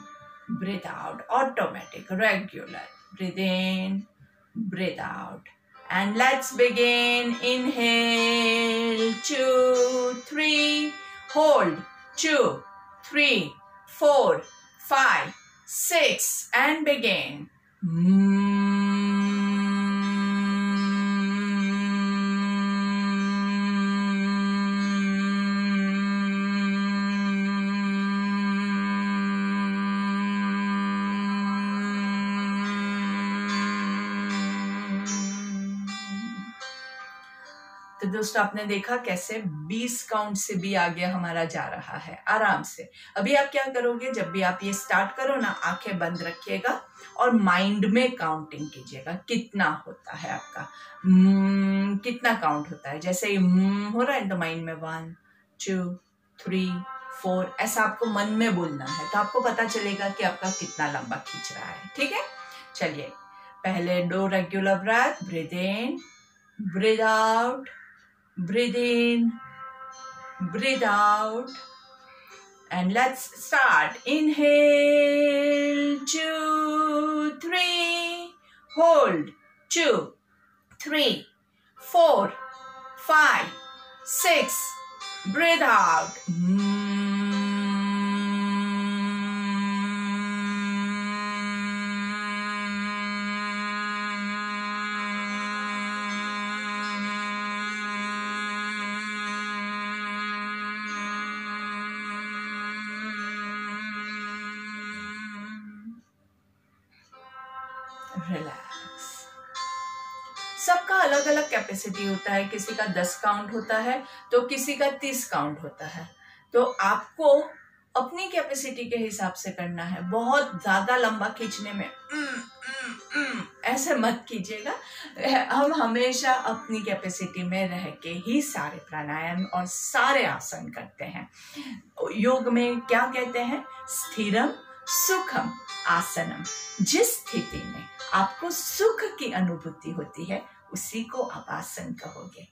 A: breathe out, automatic, regular. Breathe in, breathe out. And let's begin. Inhale, 2, 3, hold, 2, 3, 4, 5, 6, and begin. तो दोस्तों आपने देखा कैसे 20 काउंट से भी आगे हमारा जा रहा है आराम से। अभी आप क्या करोगे, जब भी आप ये स्टार्ट करो ना, आंखें बंद रखिएगा और माइंड में काउंटिंग कीजिएगा कितना होता है आपका, कितना काउंट होता है। जैसे ही हो रहा है तो माइंड में 1, 2, 3, 4 ऐसा आपको मन में बोलना है, तो आपको पता चलेगा कि आपका कितना लंबा खींच रहा है। ठीक है, चलिए पहले 2 regular breath, breathe in, breathe out, breathe in, breathe out, and let's start. Inhale, 2, 3, hold, 2, 3, 4, 5, 6, breathe out. Relax. सबका अलग अलग कैपेसिटी होता है, किसी का 10 काउंट होता है तो किसी का 30 काउंट होता है। तो आपको अपनी कैपेसिटी के हिसाब से करना है। बहुत ज्यादा लंबा खींचने में ऐसे मत कीजिएगा। हम हमेशा अपनी कैपेसिटी में रह के ही सारे प्राणायाम और सारे आसन करते हैं। योग में क्या कहते हैं, स्थिरम सुखम आसनम। जिस स्थिति में आपको सुख की अनुभूति होती है उसी को आप आसन कहोगे।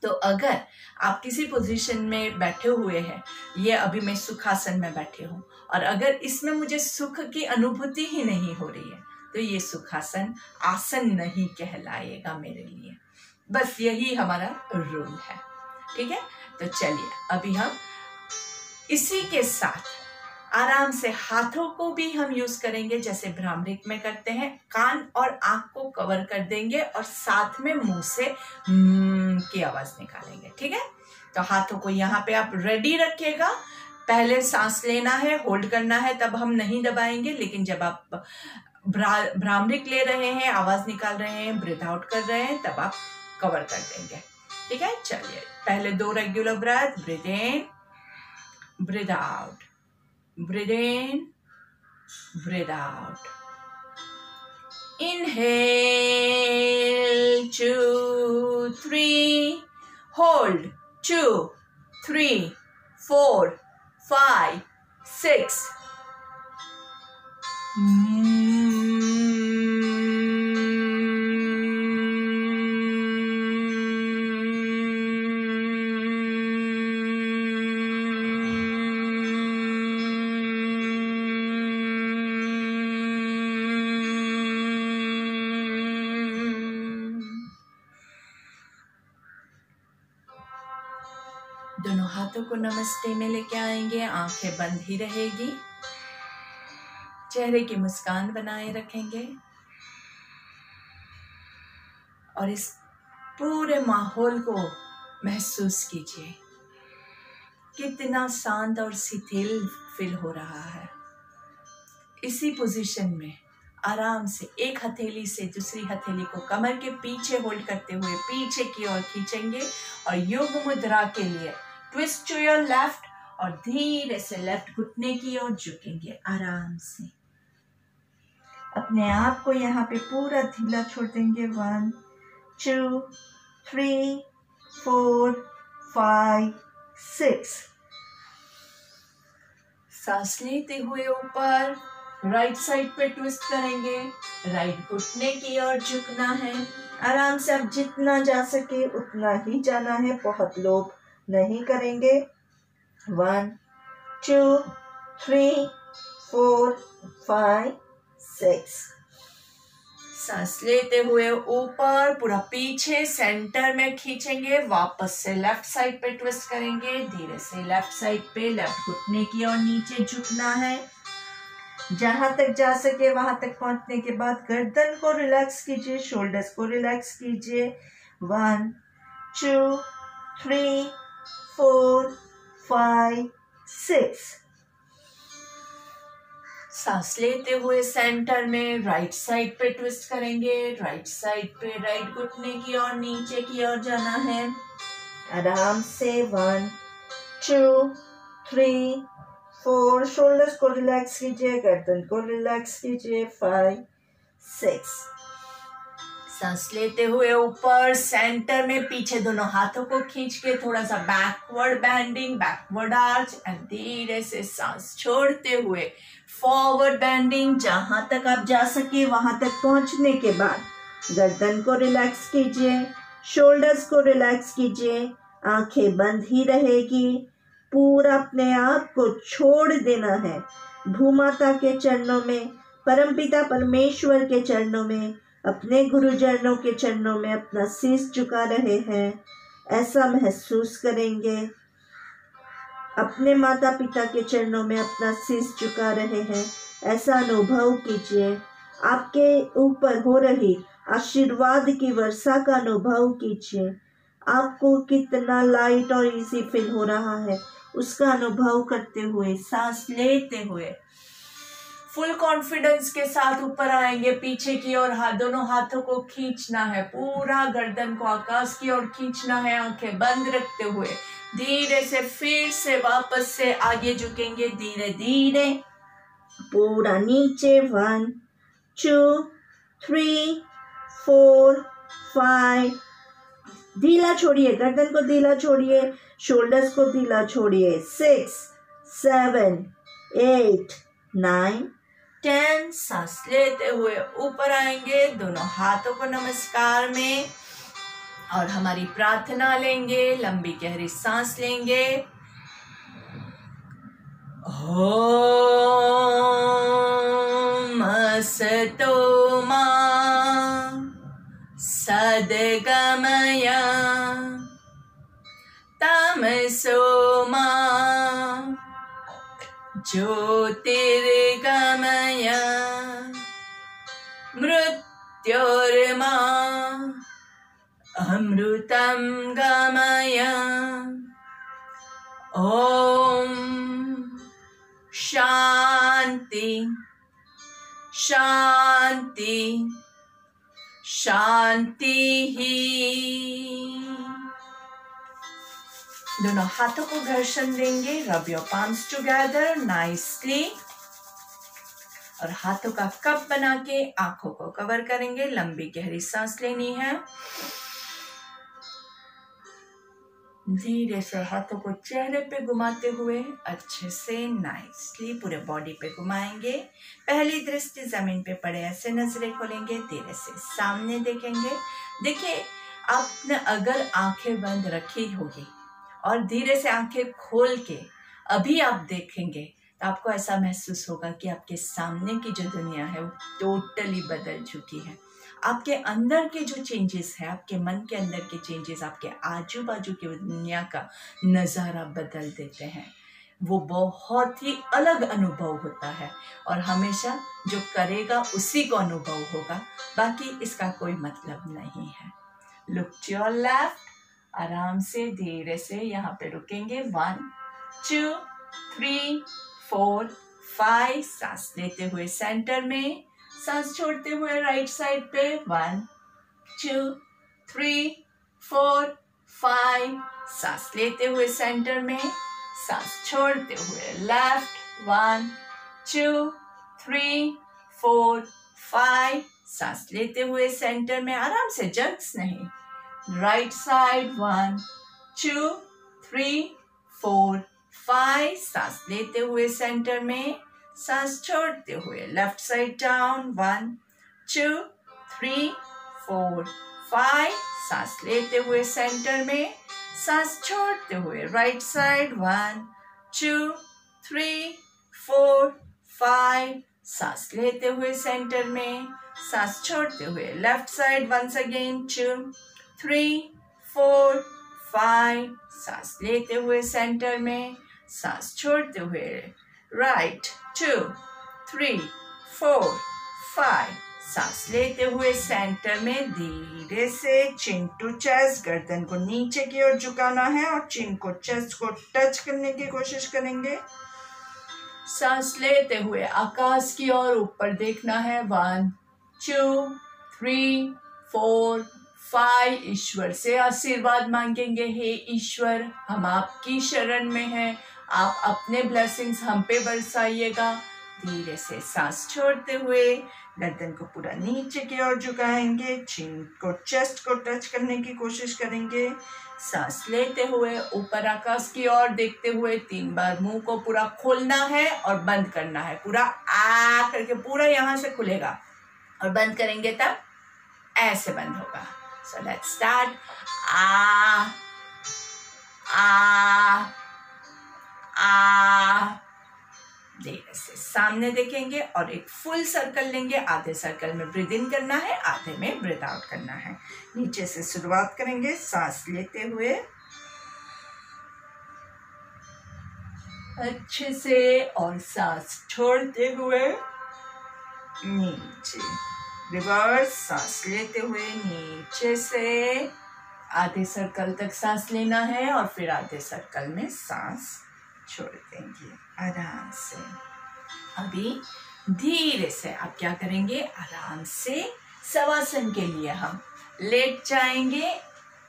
A: तो अगर आप किसी पोजीशन में बैठे हुए हैं, ये अभी मैं सुखासन में बैठी हूँ, और अगर इसमें मुझे सुख की अनुभूति ही नहीं हो रही है तो ये सुखासन आसन नहीं कहलाएगा मेरे लिए। बस यही हमारा रूल है। ठीक है, तो चलिए अभी हम इसी के साथ आराम से हाथों को भी हम यूज करेंगे जैसे भ्रामरिक में करते हैं। कान और आंख को कवर कर देंगे और साथ में मुंह से की आवाज निकालेंगे। ठीक है, तो हाथों को यहाँ पे आप रेडी रखिएगा। पहले सांस लेना है, होल्ड करना है, तब हम नहीं दबाएंगे। लेकिन जब आप भ्रामरिक ले रहे हैं, आवाज निकाल रहे हैं, ब्रीथ आउट कर रहे हैं, तब आप कवर कर देंगे। ठीक है, चलिए पहले 2 regular breath, breathe in, breathe out, breathe in, breathe out. Inhale, 2, 3, hold, 2, 3, 4, 5, 6. दोनों हाथों को नमस्ते में लेके आएंगे, आंखें बंद ही रहेगी, चेहरे की मुस्कान बनाए रखेंगे और इस पूरे माहौल को महसूस कीजिए कितना शांत और शिथिल फील हो रहा है। इसी पोजीशन में आराम से एक हथेली से दूसरी हथेली को कमर के पीछे होल्ड करते हुए पीछे की ओर खींचेंगे और योग मुद्रा के लिए ट्विस्ट टू योर लेफ्ट और धीरे से लेफ्ट घुटने की ओर झुकेंगे आराम से। अपने आप को यहाँ पे पूरा ढीला छोड़ देंगे। 1 2 3 4 5 6। सांस लेते हुए ऊपर राइट साइड पे ट्विस्ट करेंगे, राइट घुटने की ओर झुकना है। आराम से आप जितना जा सके उतना ही जाना है, बहुत लोग नहीं करेंगे। 1 2 3 4 5 6। सांस लेते हुए ऊपर पूरा पीछे सेंटर में खींचेंगे, वापस से लेफ्ट साइड पे ट्विस्ट करेंगे, धीरे से लेफ्ट साइड पे लेफ्ट घुटने की ओर नीचे झुकना है। जहां तक जा सके वहां तक पहुंचने के बाद गर्दन को रिलैक्स कीजिए, शोल्डर्स को रिलैक्स कीजिए। 1 2 3 4 5 6। सांस लेते हुए सेंटर में राइट साइड पे ट्विस्ट करेंगे, राइट साइड पे राइट घुटने की ओर नीचे की ओर जाना है। आराम से 1 2 3 4। शोल्डर्स को रिलैक्स कीजिए, गर्दन को रिलैक्स कीजिए। 5 6। सांस लेते हुए ऊपर सेंटर में पीछे दोनों हाथों को खींच के थोड़ा सा backward bending, backward arch and धीरे से सांस छोड़ते हुए फॉरवर्ड बेंडिंग। जहां तक आप जा सके वहां तक पहुंचने के बाद गर्दन को रिलैक्स कीजिए, शोल्डर्स को रिलैक्स कीजिए, आंखें बंद ही रहेगी। पूरा अपने आप को छोड़ देना है भूमाता के चरणों में, परमपिता परमेश्वर के चरणों में, अपने गुरुजनों के चरणों में अपना शीश झुका रहे हैं, ऐसा महसूस करेंगे। अपने माता पिता के चरणों में अपना शीश झुका रहे हैं, ऐसा अनुभव कीजिए। आपके ऊपर हो रही आशीर्वाद की वर्षा का अनुभव कीजिए। आपको कितना लाइट और इजी फील हो रहा है उसका अनुभव करते हुए सांस लेते हुए फुल कॉन्फिडेंस के साथ ऊपर आएंगे। पीछे की ओर दोनों हाथों को खींचना है, पूरा गर्दन को आकाश की ओर खींचना है, आंखें बंद रखते हुए धीरे से फिर से वापस से आगे झुकेंगे, धीरे धीरे पूरा नीचे। 1 2 3 4 5। ढीला छोड़िए, गर्दन को ढीला छोड़िए, शोल्डर्स को ढीला छोड़िए। 6 7 8 9 10। सांस लेते हुए ऊपर आएंगे, दोनों हाथों को नमस्कार में और हमारी प्रार्थना लेंगे। लंबी गहरी सांस लेंगे। ओम असतो मा सद्गमय तमसो मा ज्योतिर्गमय मृत्योर्मा अमृतं गमय। ओम शांति शांति शांति ही। दोनों हाथों को घर्षण देंगे, rub your palms together nicely और हाथों का कप बना के आंखों को कवर करेंगे। लंबी गहरी सांस लेनी है। धीरे से हाथों को चेहरे पे घुमाते हुए अच्छे से नाइसली पूरे बॉडी पे घुमाएंगे। पहली दृष्टि जमीन पे पड़े ऐसे नजरें खोलेंगे, धीरे से सामने देखेंगे। देखिए, आपने अगर आंखें बंद रखी होगी और धीरे से आंखें खोल के अभी आप देखेंगे तो आपको ऐसा महसूस होगा कि आपके सामने की जो दुनिया है वो टोटली बदल चुकी है। आपके अंदर के जो चेंजेस है, आपके मन के अंदर के चेंजेस आपके आजू बाजू की दुनिया का नज़ारा बदल देते हैं। वो बहुत ही अलग अनुभव होता है और हमेशा जो करेगा उसी को अनुभव होगा, बाकी इसका कोई मतलब नहीं है। लुक टू योर लेफ्ट, आराम से धीरे से यहाँ पे रुकेंगे। 1 2 3 4 5। सांस लेते हुए सेंटर में, सांस छोड़ते हुए राइट साइड पे 1 2 3 4 5, सांस लेते हुए सेंटर में, सांस छोड़ते हुए लेफ्ट, 1 2 3 4 5, सांस लेते हुए सेंटर में, आराम से, जंक्स नहीं, राइट साइड 1 2 3 4 5, सांस लेते हुए सेंटर में, सांस छोड़ते हुए लेफ्ट साइड डाउन, 1 2 3 4 5, सांस लेते हुए सेंटर में, सांस छोड़ते हुए राइट साइड, 1 2 3 4 5, सांस लेते हुए सेंटर में, सांस छोड़ते हुए लेफ्ट साइड, वंस अगेन 2 3 4 5, सांस लेते हुए सेंटर में, सांस छोड़ते हुए राइट, 2 3 4 5, सांस लेते हुए सेंटर में, धीरे से चिन टू चेस्ट, गर्दन को नीचे की ओर झुकाना है और चिन को चेस्ट को टच करने की कोशिश करेंगे। सांस लेते हुए आकाश की ओर ऊपर देखना है, 1 2 3 4 5, ईश्वर से आशीर्वाद मांगेंगे, हे ईश्वर, हम आपकी शरण में हैं, आप अपने ब्लेसिंग्स हम पे बरसाइएगा। धीरे से सांस छोड़ते हुए गर्दन को पूरा नीचे की ओर झुकाएंगे, चिन को चेस्ट को टच करने की कोशिश करेंगे। सांस लेते हुए ऊपर आकाश की ओर देखते हुए 3 बार मुंह को पूरा खोलना है और बंद करना है, पूरा आ करके पूरा यहाँ से खुलेगा और बंद करेंगे तब ऐसे बंद होगा। So let's start. आ आ आ, धीरे से सामने देखेंगे और एक फुल सर्कल लेंगे, आधे सर्कल में ब्रीद इन करना है, आधे में ब्रीद आउट करना है। नीचे से शुरुआत करेंगे, सांस लेते हुए अच्छे से और सांस छोड़ते हुए नीचे, रिवर्स, सांस लेते हुए नीचे से आधे सर्कल तक सांस लेना है और फिर आधे सर्कल में सांस छोड़ देंगे आराम से। अभी धीरे से आप क्या करेंगे, आराम से शवासन के लिए हम लेट जाएंगे।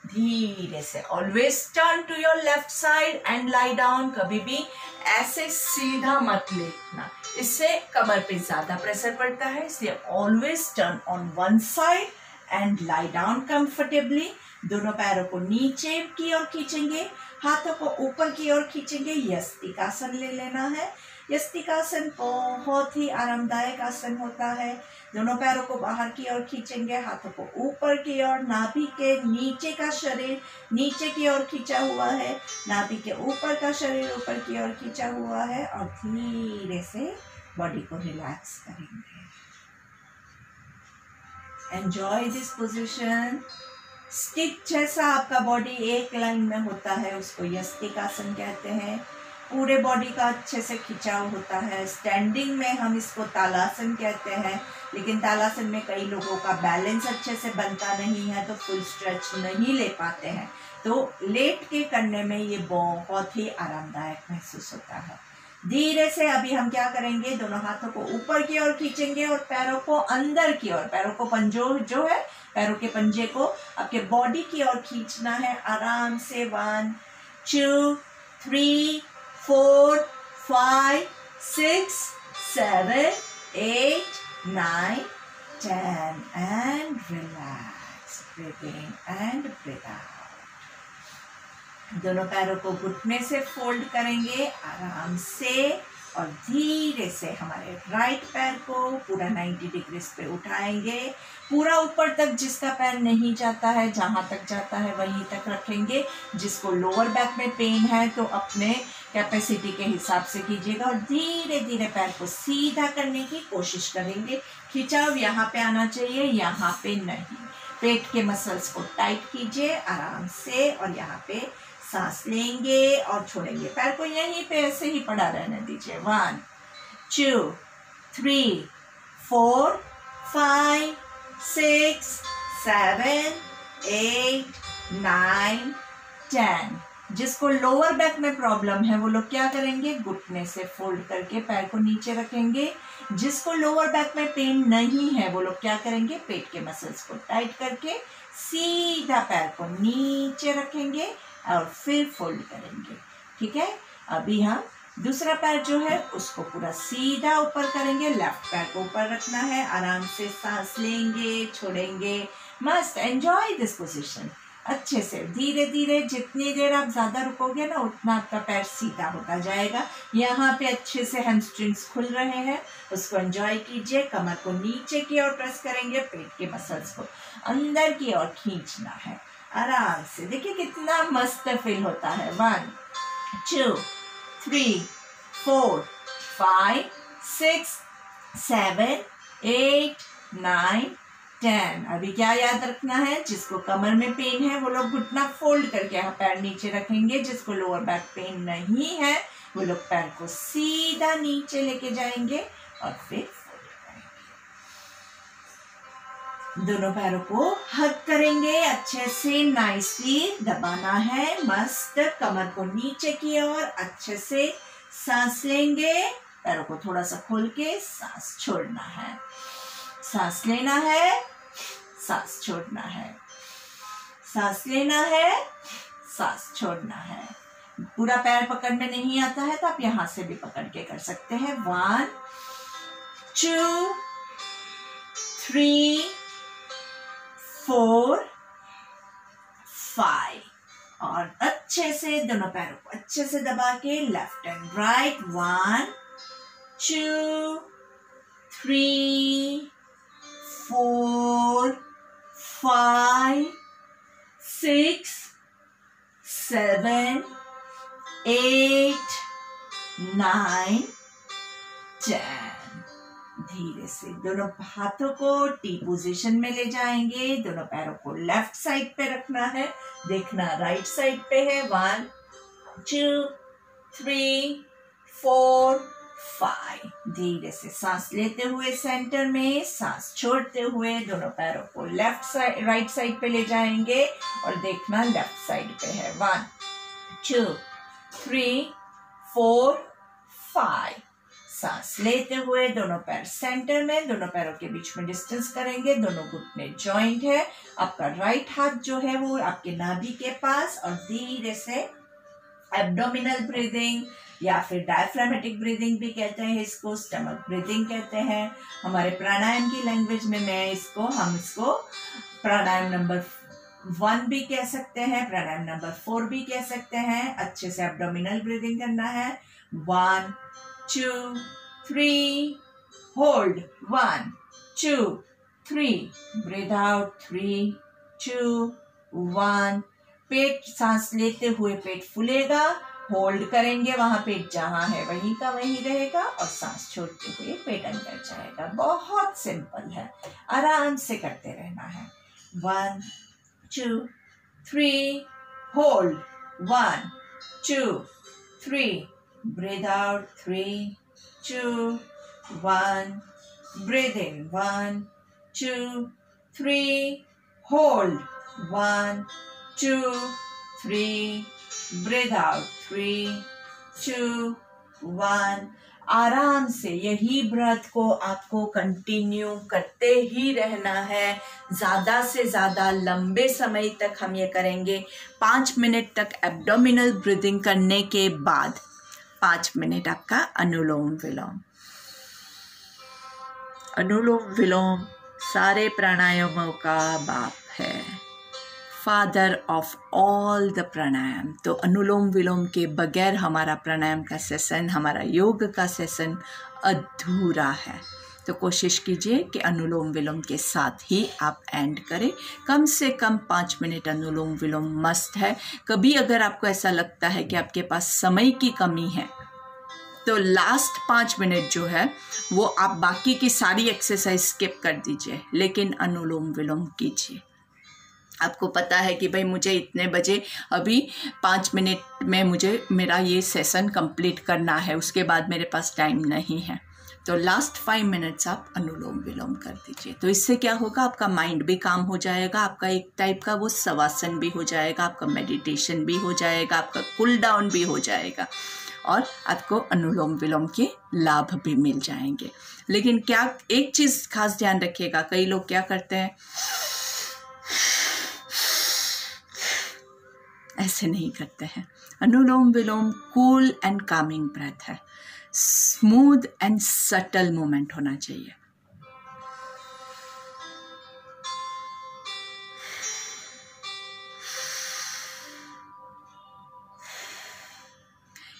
A: धीरे से always turn to your left side and lie down. कभी भी ऐसे सीधा मत लेटना, इससे कमर पे ज्यादा प्रेशर पड़ता है, इसलिए always turn on one side and lie down comfortably. दोनों पैरों को नीचे की ओर खींचेंगे, हाथों को ऊपर की ओर खींचेंगे। यस्तिकासन ले लेना है। यस्तिकासन बहुत ही आरामदायक आसन होता है। दोनों पैरों को बाहर की ओर खींचेंगे, हाथों को ऊपर की ओर, नाभि के नीचे का शरीर नीचे की ओर खींचा हुआ है, नाभि के ऊपर का शरीर ऊपर की ओर खींचा हुआ है और धीरे से बॉडी को रिलैक्स करेंगे। Enjoy this position. स्टिक जैसा आपका बॉडी एक लाइन में होता है, उसको यस्तिकासन कहते हैं। पूरे बॉडी का अच्छे से खिंचाव होता है। स्टैंडिंग में हम इसको तालासन कहते हैं, लेकिन तालासन में कई लोगों का बैलेंस अच्छे से बनता नहीं है तो फुल स्ट्रेच नहीं ले पाते हैं, तो लेट के करने में ये बहुत ही आरामदायक महसूस होता है। धीरे से अभी हम क्या करेंगे, दोनों हाथों को ऊपर की ओर खींचेंगे और पैरों को अंदर की ओर, पैरों को पंजों जो है पैरों के पंजे को आपके बॉडी की ओर खींचना है आराम से। 1 2 3 4 5 6 7 8 9 10 and relax, breathe in and breathe out। दोनों पैरों को घुटने से फोल्ड करेंगे आराम से और धीरे से हमारे राइट पैर को पूरा 90 डिग्री पे उठाएंगे। पूरा ऊपर तक जिसका पैर नहीं जाता है, जहाँ तक जाता है वहीं तक रखेंगे। जिसको लोअर बैक में पेन है तो अपने कैपेसिटी के हिसाब से कीजिएगा और धीरे धीरे पैर को सीधा करने की कोशिश करेंगे। खिंचाव यहाँ पे आना चाहिए, यहाँ पे नहीं। पेट के मसल्स को टाइट कीजिए आराम से और यहाँ पे सांस लेंगे और छोड़ेंगे। पैर को यहीं पे ऐसे ही पड़ा रहने दीजिए। 1 2 3 4 5 6 7 8 9 10। जिसको लोअर बैक में प्रॉब्लम है वो लोग क्या करेंगे, घुटने से फोल्ड करके पैर को नीचे रखेंगे। जिसको लोअर बैक में पेन नहीं है वो लोग क्या करेंगे, पेट के मसल्स को टाइट करके सीधा पैर को नीचे रखेंगे और फिर फोल्ड करेंगे। ठीक है, अभी हम दूसरा पैर जो है उसको पूरा सीधा ऊपर करेंगे, लेफ्ट पैर को ऊपर रखना है, आराम से सांस लेंगे, छोड़ेंगे। मस्त एंजॉय दिस पोजीशन। अच्छे से धीरे धीरे, जितनी देर आप ज्यादा रुकोगे ना उतना आपका पैर सीधा होता जाएगा। यहाँ पे अच्छे से हैमस्ट्रिंग्स खुल रहे हैं, उसको एंजॉय कीजिए। कमर को नीचे की ओर प्रेस करेंगे, पेट के मसल्स को अंदर की ओर खींचना है आराम से। देखिए कितना मस्त फील होता है। 1 2 3 4 5 6 7 8 9 10। अभी क्या याद रखना है, जिसको कमर में पेन है वो लोग घुटना फोल्ड करके यहाँ पैर नीचे रखेंगे। जिसको लोअर बैक पेन नहीं है वो लोग पैर को सीधा नीचे लेके जाएंगे और फिर फोल्ड करेंगे। दोनों पैरों को हग करेंगे, अच्छे से नाइसली दबाना है। मस्त कमर को नीचे की ओर अच्छे से सांस लेंगे, पैरों को थोड़ा सा खोल के सांस छोड़ना है। सांस लेना है, सांस छोड़ना है, सांस लेना है, सांस छोड़ना है। पूरा पैर पकड़ में नहीं आता है तो आप यहां से भी पकड़ के कर सकते हैं। 1 2 3 4 5 और अच्छे से दोनों पैरों को अच्छे से दबा के लेफ्ट एंड राइट। 1 2 3 4 5 6 7 8 9 10। धीरे से दोनों हाथों को टी पोजीशन में ले जाएंगे। दोनों पैरों को लेफ्ट साइड पे रखना है, देखना राइट साइड पे है। 1 2 3 4 5। धीरे से सांस लेते हुए सेंटर में, सांस छोड़ते हुए दोनों पैरों को लेफ्ट साइड राइट साइड पे ले जाएंगे और देखना लेफ्ट साइड पे है। 1 2 3 4 5। सांस लेते हुए दोनों पैर सेंटर में, दोनों पैरों के बीच में डिस्टेंस करेंगे। दोनों घुटने जॉइंट है। आपका राइट हाथ जो है वो आपके नाभि के पास और धीरे से एब्डोमिनल ब्रीदिंग या फिर डायफ्रामेटिक ब्रीदिंग भी कहते हैं इसको, स्टमक ब्रीदिंग कहते हैं। हमारे प्राणायाम की लैंग्वेज में हम इसको प्राणायाम नंबर 1 भी कह सकते हैं, प्राणायाम नंबर 4 भी कह सकते हैं। अच्छे से एब्डोमिनल ब्रीदिंग करना है। 1 2 3 होल्ड, 1 2 3 ब्रीथ आउट, 3 2 1। पेट सांस लेते हुए पेट फूलेगा, होल्ड करेंगे, वहां पेट जहां है वहीं का वहीं रहेगा और सांस छोड़ते हुए पेट अंदर जाएगा। बहुत सिंपल है, आराम से करते रहना है। 1 2 3 hold, 1 2 3 breathe out, 3 2 1 breathe in, 1 2 3 hold, 1 2 3 breathe out, 3 2 1। आराम से यही ब्रेथ को आपको कंटिन्यू करते ही रहना है। ज्यादा से ज्यादा लंबे समय तक हम ये करेंगे। 5 मिनट तक एब्डोमिनल ब्रीदिंग करने के बाद 5 मिनट आपका अनुलोम विलोम। अनुलोम विलोम सारे प्राणायामों का बाप है, फादर ऑफ ऑल द प्राणायाम। तो अनुलोम विलोम के बगैर हमारा प्राणायाम का सेशन, हमारा योग का सेशन अधूरा है। तो कोशिश कीजिए कि अनुलोम विलोम के साथ ही आप एंड करें। कम से कम 5 मिनट अनुलोम विलोम मस्ट है। कभी अगर आपको ऐसा लगता है कि आपके पास समय की कमी है तो लास्ट 5 मिनट जो है वो आप बाकी की सारी एक्सरसाइज स्किप कर दीजिए, लेकिन अनुलोम विलोम कीजिए। आपको पता है कि भाई मुझे इतने बजे अभी 5 मिनट में मुझे मेरा ये सेशन कंप्लीट करना है, उसके बाद मेरे पास टाइम नहीं है, तो लास्ट 5 मिनट्स आप अनुलोम विलोम कर दीजिए। तो इससे क्या होगा, आपका माइंड भी काम हो जाएगा, आपका एक टाइप का वो शवासन भी हो जाएगा, आपका मेडिटेशन भी हो जाएगा, आपका कूल डाउन भी हो जाएगा और आपको अनुलोम विलोम के लाभ भी मिल जाएंगे। लेकिन क्या एक चीज़ खास ध्यान रखिएगा, कई लोग क्या करते हैं, ऐसे नहीं करते हैं। अनुलोम विलोम कूल एंड कामिंग ब्रेथ है, स्मूथ एंड सटल मूवमेंट होना चाहिए।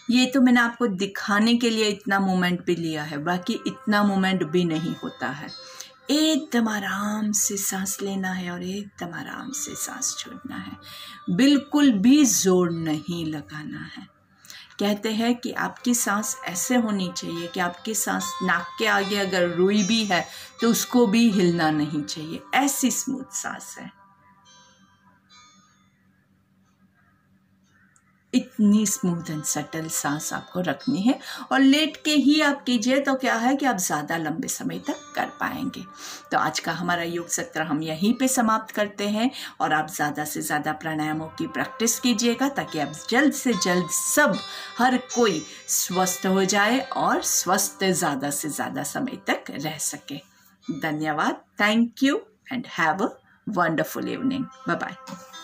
A: ये तो मैंने आपको दिखाने के लिए इतना मोमेंट भी लिया है, बाकी इतना मोमेंट भी नहीं होता है। एकदम आराम से सांस लेना है और एकदम आराम से सांस छोड़ना है, बिल्कुल भी जोर नहीं लगाना है। कहते हैं कि आपकी सांस ऐसे होनी चाहिए कि आपकी सांस नाक के आगे अगर रुई भी है तो उसको भी हिलना नहीं चाहिए, ऐसी स्मूथ सांस है। इतनी स्मूथ एंड सटल सांस आपको रखनी है और लेट के ही आप कीजिए तो क्या है कि आप ज़्यादा लंबे समय तक कर पाएंगे। तो आज का हमारा योग सत्र हम यहीं पे समाप्त करते हैं और आप ज़्यादा से ज़्यादा प्राणायामों की प्रैक्टिस कीजिएगा ताकि आप जल्द से जल्द सब हर कोई स्वस्थ हो जाए और स्वस्थ ज़्यादा से ज़्यादा समय तक रह सके। धन्यवाद, thank you and have a wonderful evening. Bye bye.